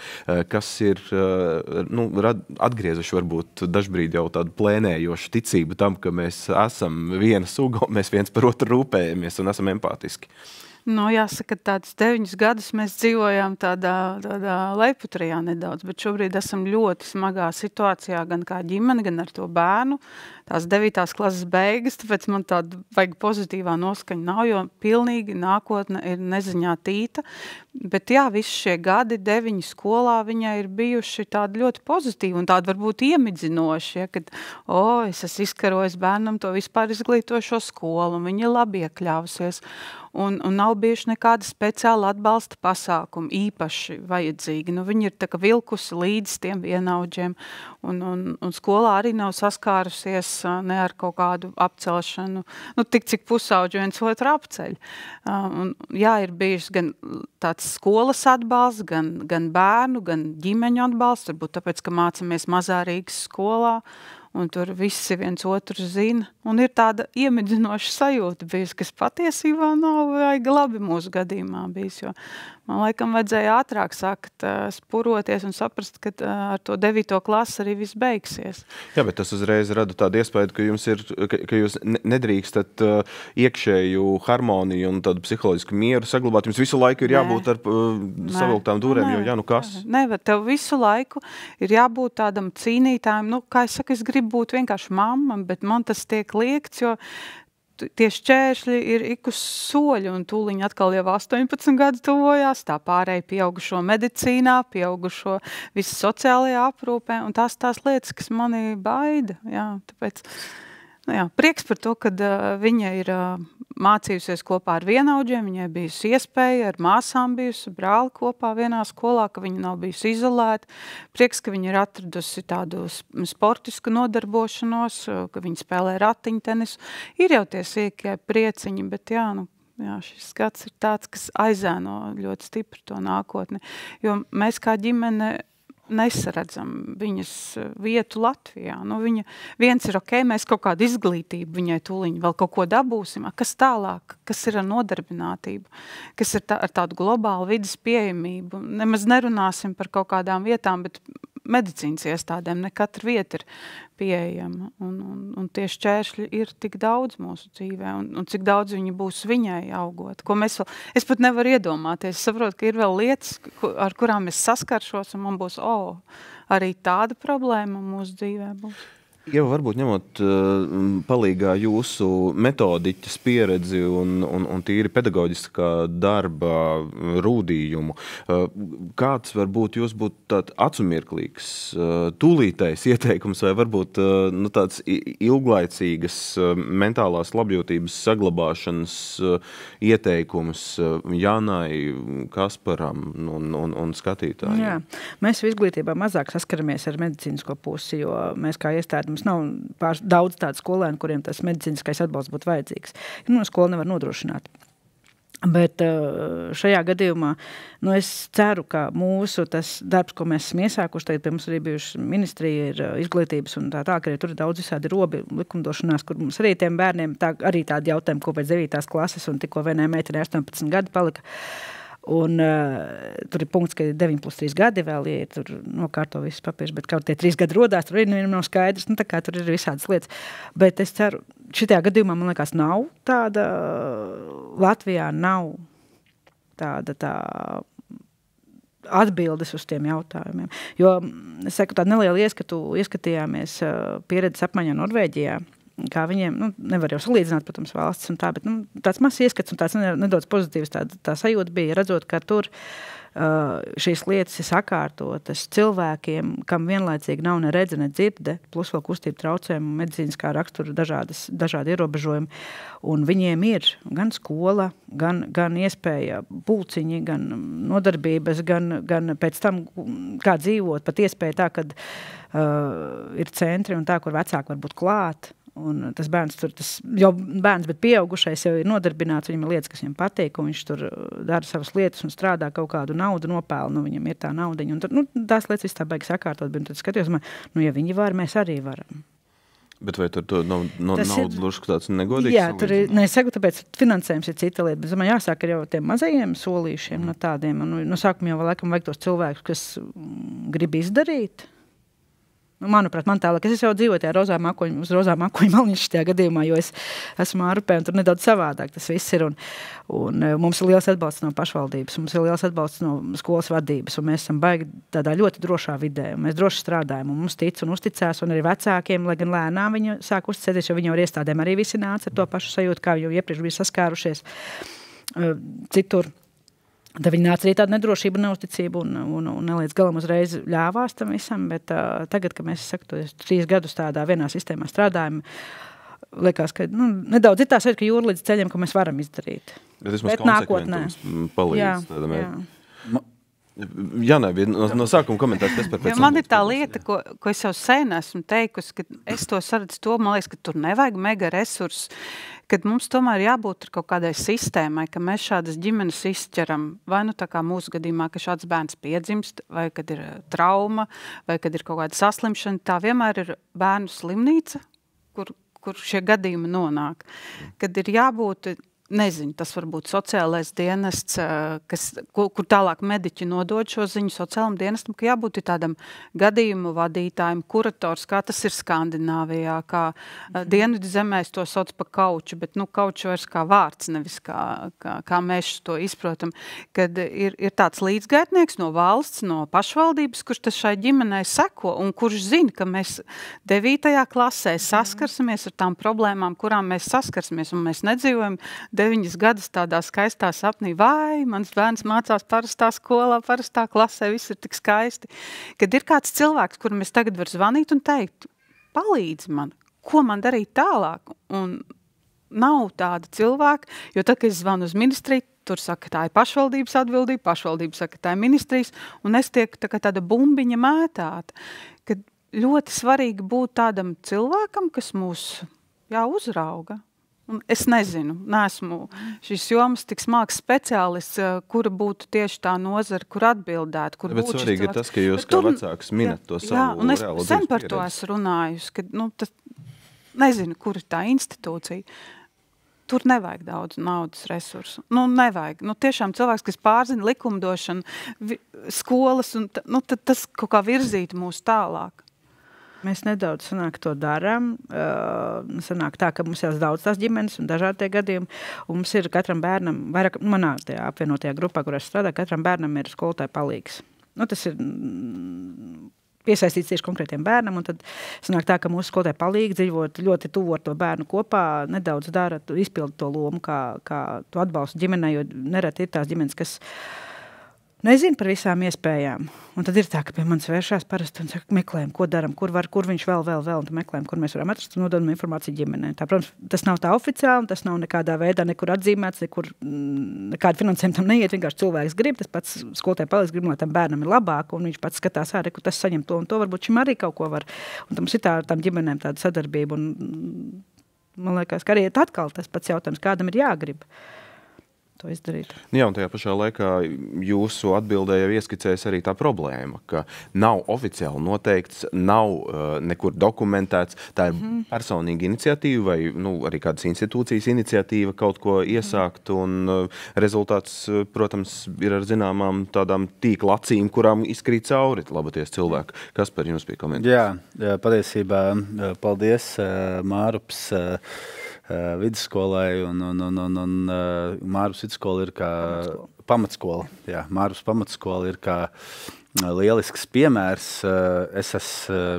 A: kas ir atgriezuši varbūt dažbrīd jau tādu plēnējošu ticību tam, ka mēs esam viena suga, mēs viens par otru rūpējamies un esam empātiski.
B: Jāsaka, tādus 9 gadus mēs dzīvojām tādā leiputrijā nedaudz, bet šobrīd esam ļoti smagā situācijā gan kā ģimene, gan ar to bērnu. Tās 9. klases beigas, tāpēc man tāda vajag pozitīvā noskaņa nav, jo pilnīgi nākotne ir neziņā tīta. Bet jā, visi šie gadi 9 skolā viņai ir bijuši tādi ļoti pozitīvi un tādi varbūt iemidzinoši, ja, kad es esmu izkarojis bērnam to vispār izglītošo skolu un viņa ir labi iekļāvusies. Un nav bijuši nekāda speciāla atbalsta pasākuma īpaši vajadzīgi. Viņi ir tā kā vilkusi līdz tiem vienaudžiem un skolā arī nav saskārusies ne ar kaut kādu apcelšanu, tik cik pusauģi viens otru apceļ. Jā, ir bijis gan tāds skolas atbalsts, gan bērnu, gan ģimeņu atbalsts, varbūt tāpēc, ka mācamies mazā Rīgas skolā, un tur visi viens otru zina. Un ir tāda iemidzinoša sajūta bijis, kas patiesībā nav vajag labi mūsu gadījumā bijis, jo man laikam vajadzēja ātrāk sākt spuroties un saprast, ka ar to 9. klasi arī viss beigsies.
A: Jā, bet tas uzreiz rada tādu iespēju, ka jūs nedrīkstat iekšēju harmoniju un tādu psiholoģisku mieru saglabāt. Jums visu laiku ir jābūt ar savilktām dūrēm, jo kas?
B: Nevar, tev visu laiku ir jābūt tādam cīnītājam, kā es saku, es gribu būt vienkārši mamma, bet man tas tiek liekts, jo tie šķēršļi ir ik uz soļu, un tūliņ atkal jau 18 gadu tuvojās, tā pārēja pieaugušo medicīnā, pieaugušo visu sociālajā aprūpē, un tās lietas, kas mani baida. Jā, tāpēc, prieks par to, ka viņa ir mācījusies kopā ar vienaudžiem, viņai bijusi iespēja, ar māsām bijusi brāli kopā vienā skolā, ka viņa nav bijusi izolēta. Prieks, ka viņa ir atradusi tādu sportisku nodarbošanos, ka viņa spēlē ratiņtenisu. Ir jau tie sīkie prieciņi, bet šis gads ir tāds, kas aizēno ļoti stipri to nākotni. Jo mēs kā ģimene nesaredzam viņas vietu Latvijā. Viens ir mēs kaut kādu izglītību viņai tūliņu vēl kaut ko dabūsim. Kas tālāk? Kas ir ar nodarbinātību? Kas ir ar tādu globālu vidas pieejamību? Nemaz nerunāsim par kaut kādām vietām, bet medicīnas iestādēm ne katra vieta ir pieejama. Un tie šķēršļi ir tik daudz mūsu dzīvē, un cik daudz viņi būs viņai augot. Es pat nevaru iedomāties. Es saprotu, ka ir vēl lietas, ar kurām es saskaršos, un man būs, arī tāda problēma mūsu dzīvē būs.
A: Jau varbūt ņemot palīgā jūsu metodiķas pieredzi un tīri pedagoģiskā darba rūdījumu, kāds varbūt jūs būtu tāds acumirklīgs, tūlītais ieteikums vai varbūt tāds ilglaicīgas mentālās labjūtības saglabāšanas ieteikums Jānai, Kasparam un skatītājiem?
D: Jā, mēs izglītībā mazāk saskaramies ar medicīnisko pusi, jo mēs kā iestādi mums nav daudz tādu skolēnu, kuriem tas medicīniskais atbalsts būtu vajadzīgs. Skola nevar nodrošināt. Bet šajā gadījumā, es ceru, ka mūsu tas darbs, ko mēs esam iesākuši, tagad pie mums arī bijuši ministrija ir izglītības un tā, ka arī tur ir daudz visādi robi likumdošanās, kur mums arī tiem bērniem arī tādi jautājumi, ko pēc 9. klases un tikko vienai meitenei 18 gadi palika. Un tur ir punkts, ka 9+3 gadi vēl, ja tur nokārto visus papīrus, bet kaut tie 3 gadi rodās, tur arī nav skaidrs, tā kā tur ir visādas lietas. Bet es ceru, šitajā gadījumā, man liekas, nav tāda, Latvijā nav tāda atbildes uz tiem jautājumiem. Jo, es saku, tādu nelielu ieskatījāmies pieredzes apmaiņā Norvēģijā, kā viņiem, nevar jau salīdzināt, protams, valsts un tā, bet tāds mazs ieskats un tāds nedaudz pozitīvs tā sajūta bija, redzot, ka tur šīs lietas ir sakārtotas cilvēkiem, kam vienlaicīgi nav ne redze, ne dzirde, plus vēl kustību traucējumi, medicīniskā rakstura dažādi ierobežojumi, un viņiem ir gan skola, gan iespēja pulciņi, gan nodarbības, gan pēc tam, kā dzīvot, pat iespēja tā, kad ir centri un tā, kur vecāki var būt klāt. Un tas bērns bērns, bet pieaugušais jau ir nodarbināts, viņam ir lietas, kas viņam patīk, un viņš tur dara savas lietas un strādā kaut kādu naudu nopēlu, viņam ir tā naudiņa, un tur, tās lietas viss tā baigi sakārtot, bet tad skatījos, ja viņi var, mēs arī varam.
A: Bet vai tur naudu lušks tāds negodīgs?
D: Jā, tur ir, es saku, tāpēc finansējums ir cita lieta, bet man jāsāk ar jau tiem mazajiem solīšiem no tādiem, un no sākuma jau laikam vajag tos cilvēkus, kas grib izdarīt. Manuprāt, man tālāk, es jau dzīvoju tajā rozā makoņu malniņš tajā gadījumā, jo es esmu ārpē un tur nedaudz savādāk tas viss ir. Un mums ir liels atbalsts no pašvaldības, mums ir liels atbalsts no skolas vadības, un mēs esam baigi tādā ļoti drošā vidē, un mēs droši strādājam, un mums tic un uzticās, un arī vecākiem, lai gan lēnām viņi sāk uzticēties, jo viņi jau ar iestādēm arī visi nāca ar to pašu sajūtu, kā jau iepriekš bija saskārušies citur. Tad viņi nāca arī tāda nedrošība un neuzticība un nelīdz galam uzreiz ļāvās tam visam, bet tagad, kad mēs 3 gadus tādā vienā sistēmā strādājam, liekas, ka nedaudz ir tā sajūta, ka jūra līdz ceļiem, ko mēs varam izdarīt.
A: Bet nākotnē palīdz tādā mērķi. Jānai, no sākuma komentārs, kas par pēc
B: man ir tā lieta, ko es jau sen esmu teikusi, ka es to saredzu to, man liekas, ka tur nevajag mega resursus, kad mums tomēr jābūt kaut kādai sistēmai, ka mēs šādas ģimenes izķeram, vai tā kā mūsu gadījumā, ka šāds bērns piedzimst, vai kad ir trauma, vai kad ir kaut kāda saslimšana, tā vienmēr ir bērnu slimnīca, kur šie gadījumi nonāk. Kad ir jābūt, nezinu, tas var būt sociālais dienests, kur tālāk mediķi nodod šo ziņu sociālam dienestam, ka jābūt tādam gadījumu vadītājiem, kurators, kā tas ir Skandināvijā, kā Dienvidu zemēs to sauc pa kauču, bet kauču vairs kā vārds, nevis kā mēs to izprotam, kad ir tāds līdzgaitnieks no valsts, no pašvaldības, kurš tas šai ģimenei seko un kurš zina, ka mēs 9. klasē saskarsimies ar tām problēmām, kurām mēs saskarsimies, un mēs nedzīvojam 9 gadus tādā skaistā sapnī, vai mans bērns mācās parastā skolā, parastā klasē, viss ir tik skaisti. Kad ir kāds cilvēks, kuram es tagad varu zvanīt un teikt, palīdzi man, ko man darīt tālāk? Un nav tāda cilvēka, jo tad, kad es zvanu uz ministriju, tur saka, tā ir pašvaldības atbildība, pašvaldība saka, tā ir ministrijas, un es tiek tāda bumbiņa mētāta. Kad ļoti svarīgi būt tādam cilvēkam, kas mūs uzrauga. Un es nezinu, neesmu šīs jomas tik smags speciālists, kura būtu tieši tā nozara, kur atbildētu, kur
A: Bet
B: būtu
A: svarīgi ir tas, ka jūs kā vecāks minat to savu
B: jā, un es
A: reālo
B: sen
A: dzīves
B: par to
A: pieredzi.
B: esmu runājusi, ka, tas, nezinu, kur ir tā institūcija. Tur nevajag daudz naudas resursu. Nevajag. Tiešām cilvēks, kas pārzina likumdošanu, skolas, un tad tas kaut kā virzītu mūs tālāk.
D: Mēs nedaudz to darām. Sanāk tā, ka mums jau daudz tās ģimenes un dažādi tie gadījumi. Un mums ir katram bērnam, vairāk manā tajā apvienotajā grupā, kur es strādāju, katram bērnam ir skolotāja palīgs. Tas ir piesaistīts tieši konkrētiem bērnam, un tad sanāk tā, ka mūsu skolotāji palīgi dzīvot ļoti tuvu ar to bērnu kopā, nedaudz dara, izpilda to lomu, kā tu atbalstu ģimenei, jo nereti ir tās ģimenes, kas nezinu par visām iespējām. Un tad ir tā, ka pie manis vēršās parasti un saka, meklējam, ko daram, kur viņš vēl, un tad meklējam, kur mēs varam atrast un nododam informāciju ģimenei. Tā, protams, tas nav tā oficiāli, tas nav nekādā veidā nekur atzīmēts, nekāda finansējuma tam neiet, vienkārši cilvēks grib, tas pats skolotāja palīdz grib, lai tam bērnam ir labāk, un viņš pats skatās, ka tas saņem to un to, varbūt šim arī kaut ko var. Un tam ir tām ģimenēm tāda sadarbība, un man liekas, ka arī atkal tas pats jautājums, kādam ir jāgrib to izdarīt.
A: Jā, un tajā pašā laikā jūsu atbildē jau ieskicējas arī tā problēma, ka nav oficiāli noteikts, nav nekur dokumentēts. Tā ir personīga iniciatīva vai arī kādas institūcijas iniciatīva kaut ko iesākt, un rezultāts, protams, ir ar zināmām tādām tīkla acīm, kurām izkrīt cauri laboties cilvēku. Kas par jums bija komentārs?
E: Jā, patiesībā paldies Mārups vidusskolai, un Mārups vidusskola ir kā pamatskola. Jā, Mārups pamatskola ir kā lielisks piemērs.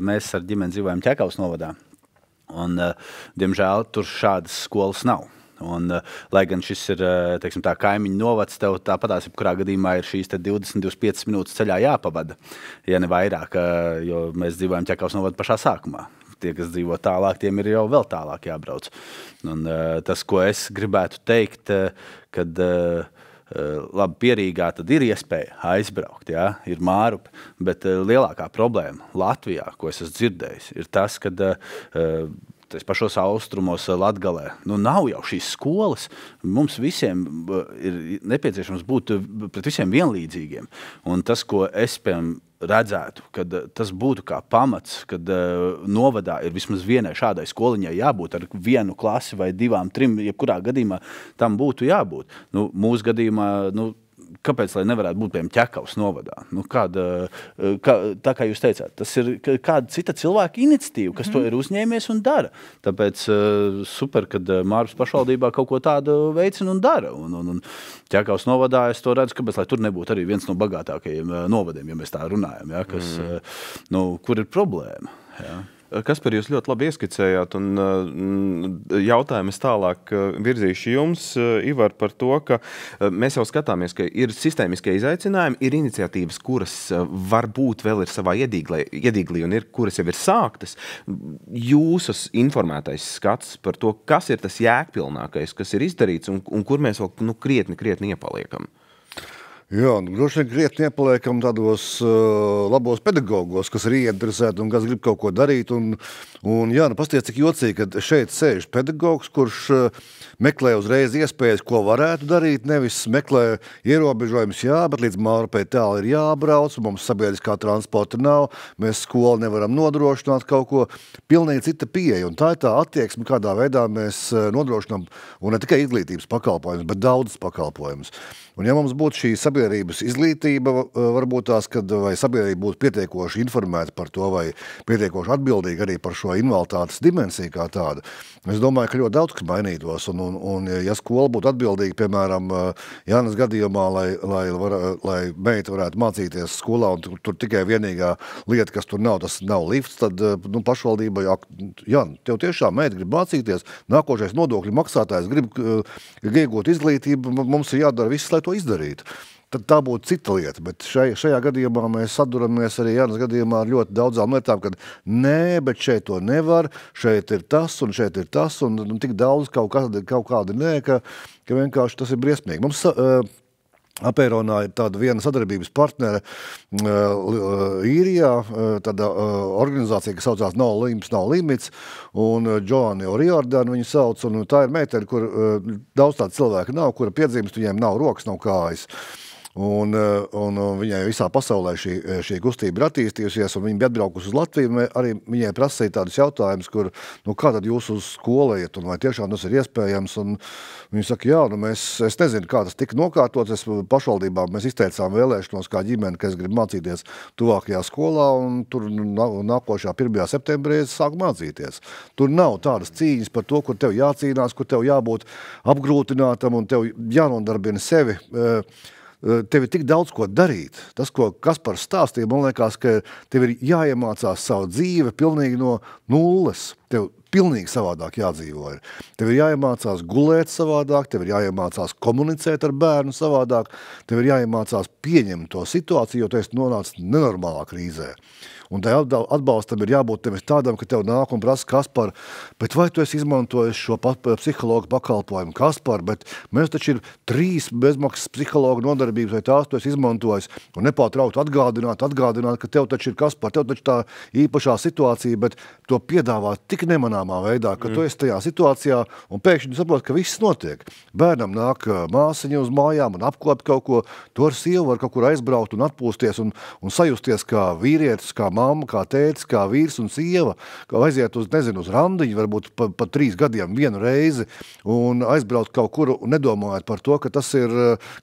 E: Mēs ar ģimeni dzīvojam Ķekavas novadā, un, diemžēl, tur šādas skolas nav. Un, lai gan šis ir, teiksim tā, kaimiņu novads, tev tāpatās, jebkurā gadījumā ir šīs 20-25 minūtes ceļā jāpavada, ja ne vairāk, jo mēs dzīvojam Ķekavas novada pašā sākumā. Tie, kas dzīvo tālāk, tiem ir jau vēl tālāk jābrauc. Un, tas, ko es gribētu teikt, kad labi, Pierīgā tad ir iespēja aizbraukt, jā, ir Mārupi, bet lielākā problēma Latvijā, ko es esmu dzirdējis, ir tas, kad pašos austrumos Latgalē, nav jau šīs skolas, mums visiem ir nepieciešams būt pret visiem vienlīdzīgiem. Un tas, ko es, piemēram, redzētu, kad tas būtu kā pamats, kad novadā ir vismaz vienai šādai skoliņai jābūt ar vienu klasi vai 2, 3, jebkurā gadījumā tam būtu jābūt. Mūsu gadījumā, kāpēc lai nevarētu būt, piemēram, Ķekavas novadā? Tā kā jūs teicāt, tas ir kāda cita cilvēka iniciatīva, kas to ir uzņēmies un dara. Tāpēc super, kad Mārupas pašvaldībā kaut ko tādu veicina un dara. Un Ķekavas novadā es to redzu, kāpēc lai tur nebūtu arī viens no bagātākajiem novadiem, ja mēs tā runājam, ja, kas, kur ir problēma. Ja.
A: Kaspar, jūs ļoti labi ieskicējāt, un jautājumu es tālāk virzīšu jums, Ivar, par to, ka mēs jau skatāmies, ka ir sistēmiskie izaicinājumi, ir iniciatīvas, kuras varbūt vēl ir savā iedīglī un kuras jau ir sāktas. Jūsu informētais skats par to, kas ir tas jēgpilnākais, kas ir izdarīts un kur mēs vēl krietni iepaliekam.
C: Jā, droši vien krietni iepaliekam tādos labos pedagogos, kas ir ieinteresēti un kas grib kaut ko darīt. Un jā, pasties, cik jocīgi, kad šeit sēž pedagogs, kurš meklē uzreiz iespējas, ko varētu darīt, nevis meklē ierobežojumus, jā, bet līdz Mārupei tālu ir jābrauc, mums sabiedriskā transporta nav, mēs skolu nevaram nodrošināt kaut ko, pilnīgi cita pieeja. Un tā ir tā attieksme, kādā veidā mēs nodrošinām, un ne tikai izglītības pakalpojumus, bet daudzas pakalpojumus. Un ja mums būtu šī sabiedrības izglītība, varbūt tās, vai sabiedrība būtu pietiekoši informēta par to, vai pietiekoši atbildīga arī par šo invaliditātes dimensiju kā tādu, es domāju, ka ļoti daudz kas mainītos. Un ja skola būtu atbildīga, piemēram, Jānas gadījumā, lai meita varētu mācīties skolā, un tur tikai vienīgā lieta, kas tur nav, tas nav lifts, tad pašvaldība, jā, tev tiešām meita grib mācīties, nākošais nodokļu maksātājs grib iegūt izglītību, mums ir jādara viss, lai to izdarītu. Tad tā būtu cita lieta, bet šajā gadījumā mēs saduramies arī Jānas gadījumā ar ļoti daudzām lietām, kad nē, bet šeit to nevar, šeit ir tas un šeit ir tas, un tik daudz kaut kādi nē, ka vienkārši tas ir briesmīgi. Mums Apeironā ir tāda viena sadarbības partnere Īrijā, tāda organizācija, kas saucās No Limits, No Limits, un Joanne O'Riordan viņu sauc, un tā ir meitene, kur daudz tādu cilvēku nav, kura piedzimst, viņiem nav rokas, nav kājas. Un viņai visā pasaulē šī kustība ir attīstījusies, un viņa bija atbraukusi uz Latviju, arī viņai prasīja tādus jautājumus, kur, kā tad jūs uz skolu iet, un vai tiešām tas ir iespējams, un viņa saka, jā, es nezinu, kā tas tika nokārtots, pašvaldībā mēs izteicām vēlēšanos kā ģimene, ka es gribu mācīties tuvākajā skolā, un tur nākošā 1. septembrī es sāku mācīties. Tur nav tādas cīņas par to, kur tev jācīnās, kur tev jābūt apgrūtinātam, un tev jānodarbina sevi. Tev ir tik daudz ko darīt. Tas, ko Kaspars stāstīja, man liekas, ka tev ir jāiemācās savu dzīve pilnīgi no nulles. Tev pilnīgi savādāk jādzīvo ir. Tev ir jāiemācās gulēt savādāk, tev ir jāiemācās komunicēt ar bērnu savādāk, tev ir jāiemācās pieņemt to situāciju, jo tu esi nonācis nenormālā krīzē. Un tai atbalstam ir jābūt tevis tādam, ka tev nāk un prasa, Kaspar, bet vai tu esi izmantojis šo psihologu pakalpojumu? Kaspar, bet mēs taču ir 3 bezmaksas psihologu nodarbības, vai tās tu esi izmantojis, un nepārtraukt atgādināt, ka tev taču ir, Kaspar, tev taču tā īpašā situācija, bet to piedāvā tik nemanāmā veidā, ka tu esi tajā situācijā, un pēkšņi tu saproti, ka viss notiek. Bērnam nāk māsiņa uz mājām un apkop kaut ko, to ar sievu var kaut kur aizbraukt un atpūsties un sajusties kā vīrietis, kā mamma, kā tētis, kā vīrs un sieva, kā aiziet uz randiņu, varbūt pa 3 gadiem vienu reizi un aizbraukt kaut kur un nedomājot par to, ka tas ir,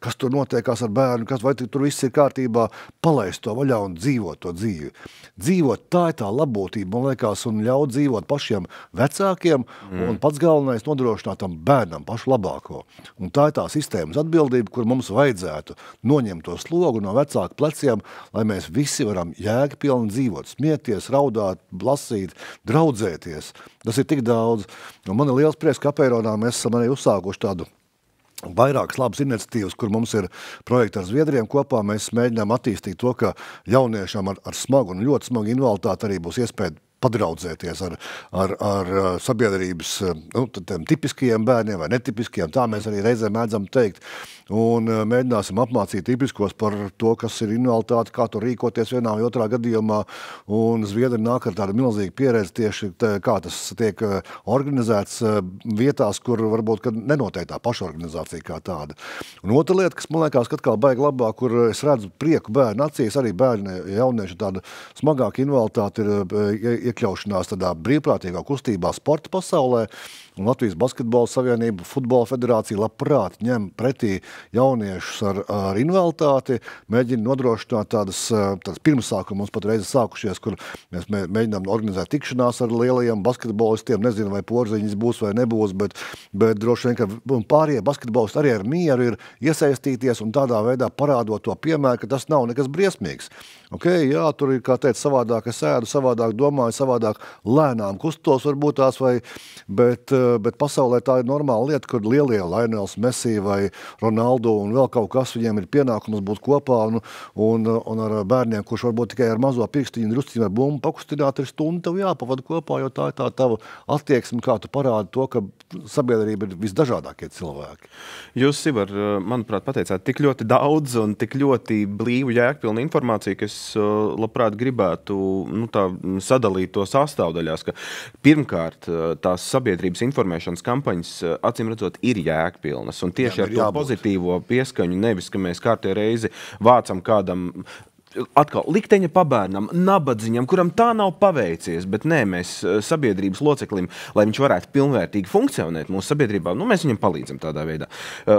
C: kas tur notiekās ar bērnu, vai tur viss ir kārtībā, palaist to vaļā un dzīvot to dzīvi. Dzīvot, tā ir tā labbūtība, man liekas, un ļaut dzīvot pašiem vecākiem un pats galvenais nodrošināt tam bērnam pašu labāko. Un tā ir tā sistēmas atbildība, kur mums vajadzētu noņemt to slogu no vecāku pleciem, lai mēs visi varam jēgpilni dzīvot, smieties, raudāt, lasīt, draudzēties. Tas ir tik daudz. Un man ir liels prieks, ka Apeironā mēs esam arī uzsākuši tādu vairākas labas iniciatīvas, kur mums ir projekti ar Zviedriem kopā. Mēs mēģinām attīstīt to, ka jauniešam ar smagu un ļoti smagu invaliditāti arī būs iespēja padraudzēties ar sabiedrības tipiskajiem bērniem vai netipiskajiem, tā mēs arī reizēm mēdzam teikt. Un mēģināsim apmācīt tipiskos par to, kas ir invaliditāte, kā tur rīkoties vienā vai otrā gadījumā. Un Zviedri nāk ar tādu milzīgu pieredzi tieši, kā tas tiek organizēts vietās, kur varbūt nenotiek tā pašorganizācija kā tāda. Un otra lieta, kas man liekas, ka atkal baigi labāk, kur es redzu prieku bērnu acīs, arī bērni jaunieši tāda smagāka invaliditāte ir iekļaušanās tādā brīvprātīgā kustībā sporta pasaulē, un Latvijas Basketbola Savienība, Futbola federācija labprāt ņem pretī jauniešus ar invaliditāti, mēģina nodrošināt tādas pirmsākumu, mums pat reizi sākušies, kur mēs mēģinām organizēt tikšanās ar lielajiem basketbolistiem, nezinu, vai porziņas būs vai nebūs, bet droši vien, ka pārējie basketbolisti arī ar mieru ir iesaistīties un tādā veidā parādot to piemēru, ka tas nav nekas briesmīgs. Jā, tur ir, kā teica, savādāk es ēdu, savādāk domāju, savādāk lēnām kustos varbūt tās, bet pasaulē tā ir normāla lieta, kur lielie Lionels Messi vai Ronaldo un vēl kaut kas, viņiem ir pienākums būt kopā un ar bērniem, kurš varbūt tikai ar mazo pirkstiņu drusciņu vai bumbu pakustināt, ir stundu tev jāpavada kopā, jo tā ir tā tava attieksme, kā tu parādi to, ka sabiedrība ir visdažādākie cilvēki.
A: Jūs, Ivar, manuprāt, pateicāt tik ļoti daudz un tik ļoti blīvu jēgpilnu informāciju, ka es labprāt gribētu sadalīt to sastāvdaļās, ka pirmkārt tās sabiedrības informēšanas kampaņas, acīm redzot, ir jēgpilnas. Un tieši ar to pozitīvo pieskaņu, nevis, ka mēs kārtē reizi vācam kādam atkal likteņa pabērnam, nabadziņam, kuram tā nav paveicies, bet nē, mēs sabiedrības loceklim, lai viņš varētu pilnvērtīgi funkcionēt mūsu sabiedrībā, mēs viņam palīdzam tādā veidā.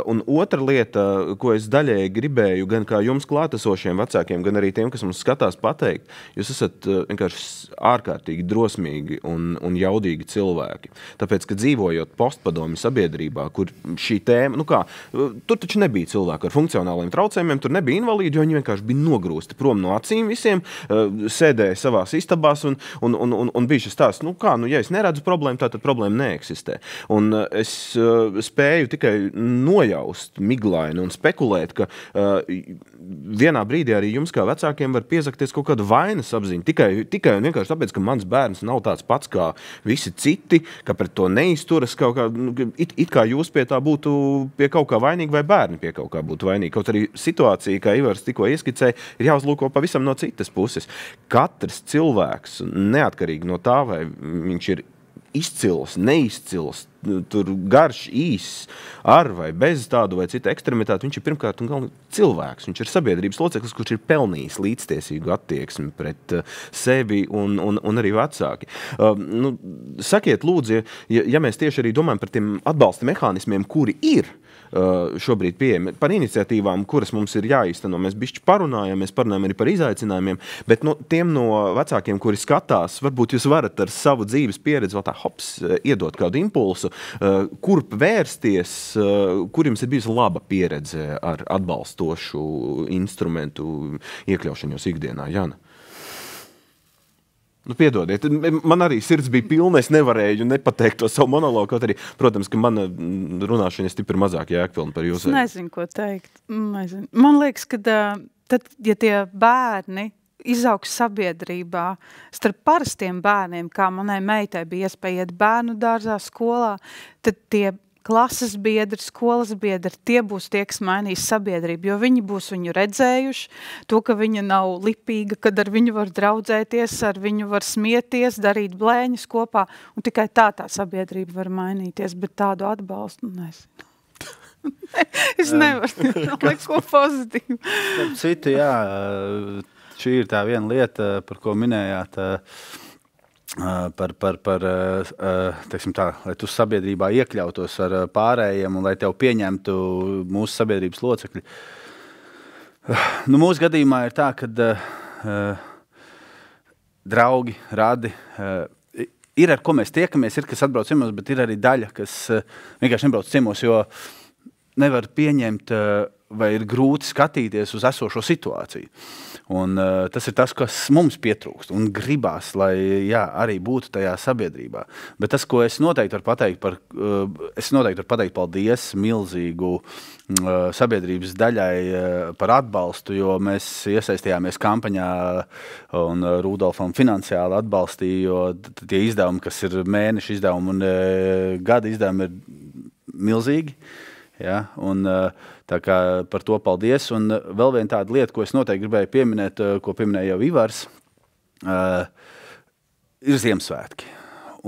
A: Un otra lieta, ko es daļēji gribēju, gan kā jums klātesošiem vecākiem, gan arī tiem, kas mums skatās pateikt, jūs esat vienkārši ārkārtīgi drosmīgi un jaudīgi cilvēki. Tāpēc, ka dzīvojot postpadomju sabiedrībā, kur šī tēma, tur taču nebija cilvēku ar funkcionāliem traucējumiem, tur nebija invalīdi, jo viņi vienkārši bija nogrūsti prom no acīm visiem, sēdēja savās istabās un bija šis tās, ja es neredzu problēmu, tad problēma neeksistē. Un es spēju tikai nojaust miglaini un spekulēt, ka vienā brīdī arī jums kā vecākiem var piezakties kaut kāda vainas apziņa. Tikai un vienkārši tāpēc, ka mans bērns nav tāds pats kā visi citi, ka pret to neizturas kaut kā, it kā jūs pie tā būtu pie kaut kā vainīgi vai bērni pie kaut kā būtu vainīgi. Kaut arī situācija, kā Ivars tikko ieskicēja, ir jāuzlūko pavisam no citas puses. Katrs cilvēks, neatkarīgi no tā, vai viņš ir izcils, neizcils, tur garš, īss, ar vai bez tādu vai citu ekstremitāti, viņš ir pirmkārt un galvenais cilvēks. Viņš ir sabiedrības loceklis, kurš ir pelnījis līdztiesīgu attieksmi pret sevi un arī vecāki. Sakiet, lūdzu, ja mēs tieši arī domājam par tiem atbalsta mehānismiem, kuri ir šobrīd pieejami, par iniciatīvām, kuras mums ir jāīsteno. Mēs bišķi parunājam arī par izaicinājumiem, bet tiem no vecākiem, kuri skatās, varbūt jūs varat ar savu dzīves pieredzi vēl tā iedot kādu impulsu, kurp vērsties, kur jums ir bijusi laba pieredze ar atbalstošu instrumentu iekļaušanos ikdienā, Jana? Piedodiet, man arī sirds bija pilna, es nevarēju nepateikt to savu monologu, kaut arī, protams, ka mana runāšana stipri mazāk jēgpilna par jūsu.
B: Es nezinu, ko teikt. Man liekas, ka tad, ja tie bērni izaugs sabiedrībā starp parastiem bērniem, kā manai meitai bija iespēja iet bērnu dārzā skolā, tad tie klases biedri, skolas biedri, tie būs tie, kas mainīs sabiedrību, jo viņi būs viņu redzējuši, to, ka viņa nav lipīga, kad ar viņu var draudzēties, ar viņu var smieties, darīt blēņas kopā, un tikai tā sabiedrība var mainīties, bet tādu atbalstu, nezinu. Es nevaru neko pozitīvu.
E: Citu, jā, šī ir tā viena lieta, par ko minējāt, teiksim tā, lai tu sabiedrībā iekļautos ar pārējiem un lai tev pieņemtu mūsu sabiedrības locekļi. Mūsu gadījumā ir tā, ka draugi, radi, ir ar ko mēs tiekamies, ir kas atbrauc ciemos, bet ir arī daļa, kas vienkārši nebrauc ciemos, jo nevar pieņemt vai ir grūti skatīties uz esošo situāciju. Un tas ir tas, kas mums pietrūkst un gribās, lai arī būtu tajā sabiedrībā. Bet tas, ko es noteikti varu pateikt paldies milzīgu sabiedrības daļai par atbalstu, jo mēs iesaistījāmies kampaņā un Rudolfam finansiāli atbalstīja, jo tie izdevumi, kas ir mēneša izdevumi un gada izdevumi, ir milzīgi. Ja, un tā kā par to paldies. Un vēl viena tāda lieta, ko es noteikti gribēju pieminēt, ko pieminēja jau Ivars, ir Ziemassvētki.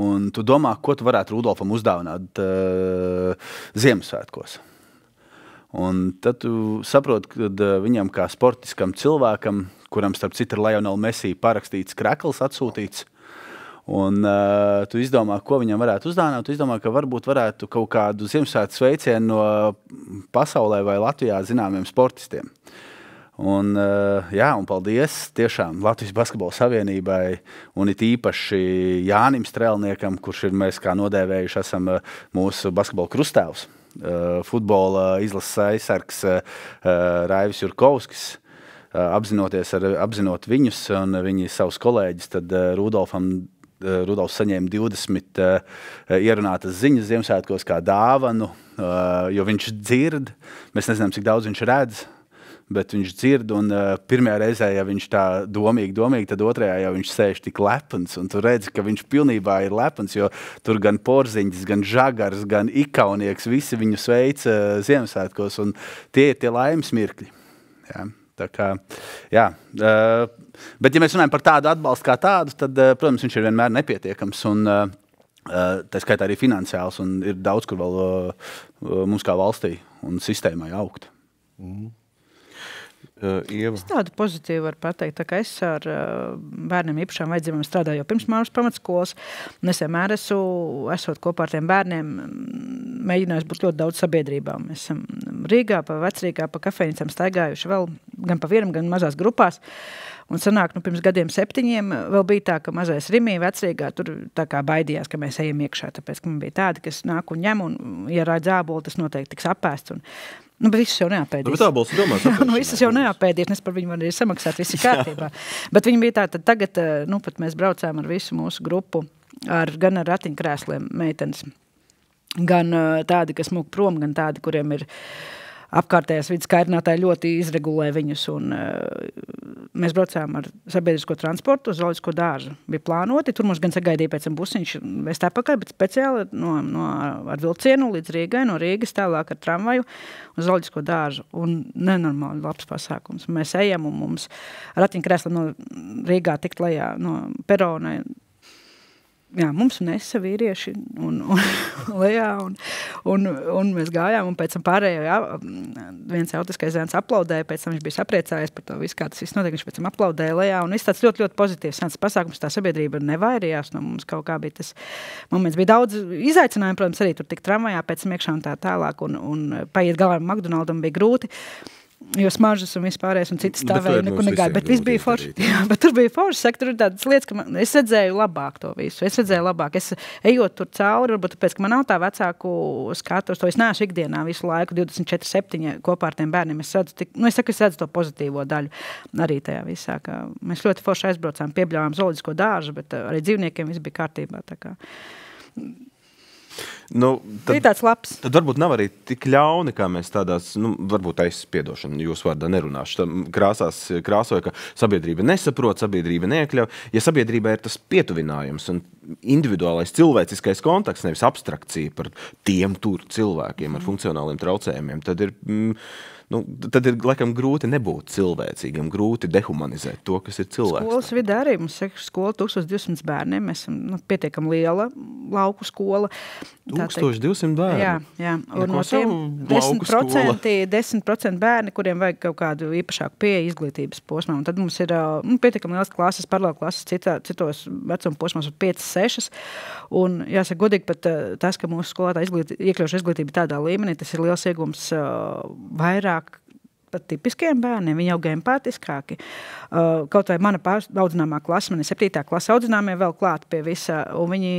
E: Un tu domā, ko tu varētu Rudolfam uzdāvināt Ziemassvētkos. Un tad tu saproti, ka viņam kā sportiskam cilvēkam, kuram starp citu ir Lionel Messi parakstīts krekls atsūtīts, un tu izdomā, ko viņam varētu uzdāvināt. Tu izdomā, ka varbūt varētu kaut kādu Ziemassvētku sveicienu no pasaulē vai Latvijā zināmiem sportistiem. Un paldies tiešām Latvijas Basketbola Savienībai un it īpaši Jānim Strēlniekam, kurš ir mēs kā nodēvējuši esam mūsu basketbola krustāvs, futbola izlases aizsargs Raivis Jurkovskis. Apzinot viņus un viņi savus kolēģis, tad Rudolfs saņēma 20 ierunātas ziņas Ziemassvētkos kā dāvanu, jo viņš dzird. Mēs nezinām, cik daudz viņš redz, bet viņš dzird. Un pirmajā reizē, ja viņš tā domīgi, tad otrajā jau viņš sēž tik lepns. Un tu redzi, ka viņš pilnībā ir lepns, jo tur gan Porziņģis, gan Žagars, gan Ikaunieks, visi viņu sveic Ziemassvētkos. Un tie ir tie laimes mirkļi. Jā. Tā kā, bet ja mēs runājam par tādu atbalstu kā tādu, tad, protams, viņš ir vienmēr nepietiekams un tā skaitā arī finansiāls un ir daudz, kur vēl mums kā valstī un sistēmai augt.
D: Ieva. Es tādu pozitīvu varu pateikt, tā kā es ar bērniem īpašām vajadzībām strādāju jau pirms Māras pamatskolas, un es vienmēr esot kopā ar tiem bērniem, mēģinājis būt ļoti daudz sabiedrībā. Mēs esam Rīgā, pa Vecrīgā, pa kafejnīcām staigājuši vēl gan pa vienam, gan mazās grupās. Un sanāk, pirms gadiem 7 vēl bija tā, ka mazais Rimī Vecrīgā tur tā kā baidījās, ka mēs ejam iekšā, tāpēc, ka man bija tādi, kas nāk un ņem, un ja rādz ābolu, tas noteikti tiks apēsts. Un Nu, bet visus jau neapēdīs.
A: Bet ābols domā,
D: nu, visus jau neapēdīs, nes par viņu var arī samaksāt, viss ir kārtībā. Bet viņi bija tā, tad tagad, nu, pat mēs braucām ar visu mūsu grupu, gan ar ratiņkrēsliem meitenes, gan tādi, kas mūk prom, gan tādi, kuriem ir apkārtējās vidas kairinātāji ļoti izregulē viņus, un mēs braucām ar sabiedrisko transportu uz Zooloģisko dārzu. Bija plānoti, tur mums gan sagaidīja pēc tam busiņš vēst apakaļ, bet speciāli ar vilcienu līdz Rīgai, no Rīgas tālāk ar tramvaju uz Zooloģisko dārzu, un nenormāli labs pasākums. Mēs ejam, un mums ratiņkrēsla no Rīgā tikt lejā no perona. Jā, mums nesa vīrieši un lejā, un mēs gājām, un pēc tam pārējo, jā, viens autiskais zēns aplaudēja, pēc tam viņš bija sapriecājies par to visu, kā tas viss notiek, viņš pēc tam aplaudēja lejā, un viss tāds ļoti, ļoti pozitīvs sāns pasākums, tā sabiedrība nevairījās no mums, kaut kā bija tas moments, bija daudz izaicinājumu, protams, arī tur tik tramvajā pēc tam iekšā un tā tālāk, un paiet galā ar McDonaldam bija grūti, jo smaržas un vispārējais un citas stāvēja nekur negāja, bet viss bija forši. Jā, bet tur bija forši, saka, tur ir tādas lietas, ka es redzēju labāk to visu, es ejot tur cauri, varbūt tāpēc, ka man nav tā vecāku skatos, to es neesmu ikdienā visu laiku, 24/7 kopā ar tiem bērniem, es redzu to pozitīvo daļu arī tajā visā, ka mēs ļoti forši aizbraucām, piebļāvām Zooloģisko dārzu, bet arī dzīvniekiem viss bija kārtībā, tā kā.
A: Nu,
D: tad, tāds labs.
A: Tad varbūt nav arī tik ļauni, kā mēs tādās, nu, varbūt aizspiedošana, jūs vārdā nerunāšu. Tā krāsoja, ka sabiedrība nesaprot, sabiedrība neiekļauj. Ja sabiedrībā ir tas pietuvinājums un individuālais cilvēciskais kontakts, nevis abstrakcija par tiem tur cilvēkiem ar funkcionāliem traucējumiem, tad ir laikam grūti nebūt cilvēcīgam, grūti dehumanizēt to, kas ir cilvēks.
D: Skolas vidē arī mums saka, skola 1200 bērniem, mēs esam pietiekam liela lauku skola.
A: 1200 bērni?
D: Jā. Un no tiem 10% bērni, kuriem vajag kaut kādu īpašāku pieeja izglītības posmā. Un tad mums ir pietiekam lielas klases, paralēli klases, citos vecuma posmos ir 5-6. Un jāsaka godīgi pat tas, ka mūsu skolā tā iekļauša izglītība tādā līmenī, tas ir liels iegums vairāk pat tipiskiem bērniem, viņi aug empātiskāki. Kaut vai mana audzināmā klasa, man ir 7. klasa audzināmie vēl klāt pie visa, un viņi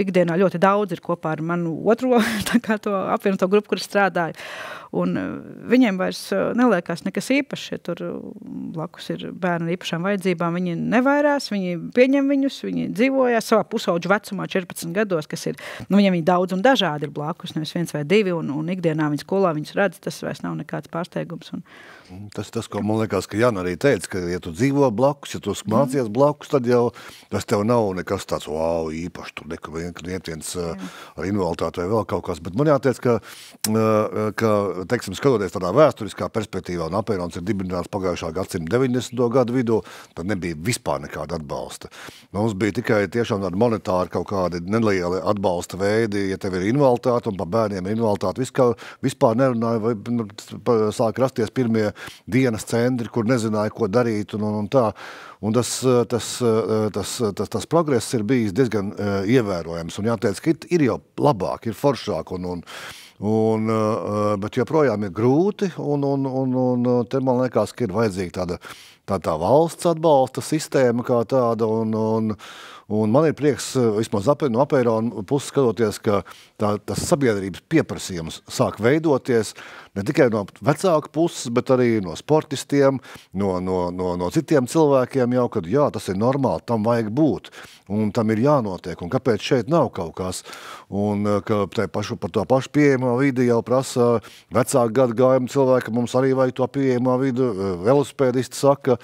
D: ikdienā ļoti daudz ir kopā ar manu otro, tā kā to apvienoto grupu, kur strādāju. Un viņiem vairs neliekās nekas īpašs, ja tur blakus ir bērni ar īpašām vajadzībām, viņi nevairās, viņi pieņem viņus, viņi dzīvojās savā pusaudžu vecumā 14 gados, kas ir, viņiem viņi daudz un dažādi ir blakus, nevis 1 vai 2, un ikdienā viņi skolā viņus redz, tas vairs nav nekāds pārsteigums.
C: Tas, ko man liekas, ka Jana arī teica, ka ja tu dzīvo blakus, ja tu mācies blakus, tad jau tas tev nav nekas tāds, wow, īpaši, tur neviens ar invaliditāti vai vēl kaut kas, bet man jāteic, ka teiksim, skatoties tādā vēsturiskā perspektīvā, un Apeironis ir dibināts pagājušā gadsimta 90. gadu vidū, tad nebija vispār nekāda atbalsta. Mums bija tikai tiešām tādi monetāri kaut kādi nelieli atbalsta veidi, ja tev ir invaliditāte, un pa bērniem ir invaliditāte, vispār nerunāja, vai sāk rasties pirmie dienas centri, kur nezināja, ko darīt un tā. Un tas progress ir bijis diezgan ievērojams. Un jāteic, ka ir jau labāk, ir foršāk, bet joprojām ir grūti. Un te man liekas, ka ir vajadzīga tā valsts atbalsta sistēma kā tāda. Un man ir prieks, vismaz no Apeirona puses skatoties, ka tas sabiedrības pieprasījums sāk veidoties ne tikai no vecāku puses, bet arī no sportistiem, no citiem cilvēkiem jau, kad jā, tas ir normāli, tam vajag būt, un tam ir jānotiek, un kāpēc šeit nav kaut kas, un ka par to pašu pieejamā vidi jau prasa vecāku gadu gājumu cilvēki, mums arī vajag to pieejamā vidu, velosipēdisti saka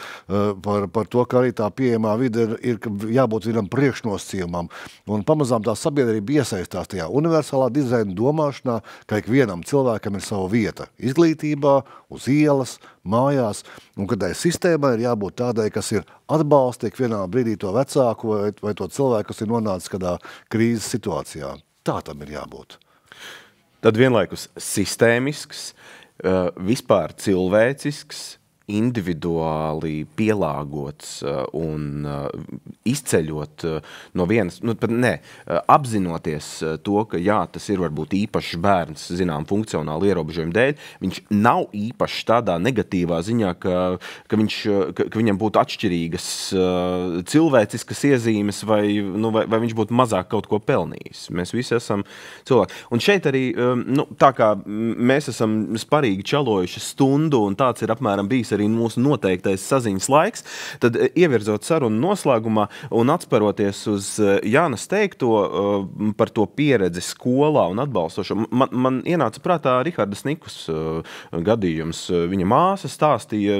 C: par to, ka arī tā pieejamā vidi ir jābūt vienam priekšnosacījumam, un pamazām tā sabiedrība iesaistās tajā universālā dizaina domāšanā, ka ikvienam cilvēkam ir sava vieta izglītībā, uz ielas, mājās, un kādai sistēmai ir jābūt tādai, kas ir atbalsta ikvienā brīdī to vecāku vai to cilvēku, kas ir nonācis kādā krīzes situācijā. Tā tam ir jābūt.
A: Tad vienlaikus sistēmisks, vispār cilvēcisks, individuāli pielāgots un izceļot no vienas, apzinoties to, ka jā, tas ir varbūt īpašs bērns, zinām, funkcionāli ierobežojumu dēļ, viņš nav īpašs tādā negatīvā ziņā, ka viņam būtu atšķirīgas cilvēciskas iezīmes vai viņš būtu mazāk kaut ko pelnījis. Mēs visi esam cilvēki. Un šeit arī, tā kā mēs esam sparīgi čalojuši stundu un tāds ir apmēram bijis arī mūsu noteiktais saziņas laiks, tad ievirzot sarunu noslēgumā un atsparoties uz Jānas teikto par to pieredzi skolā un atbalstošo, man ienāca prātā Riharda Snikus gadījums. Viņa māsa stāstīja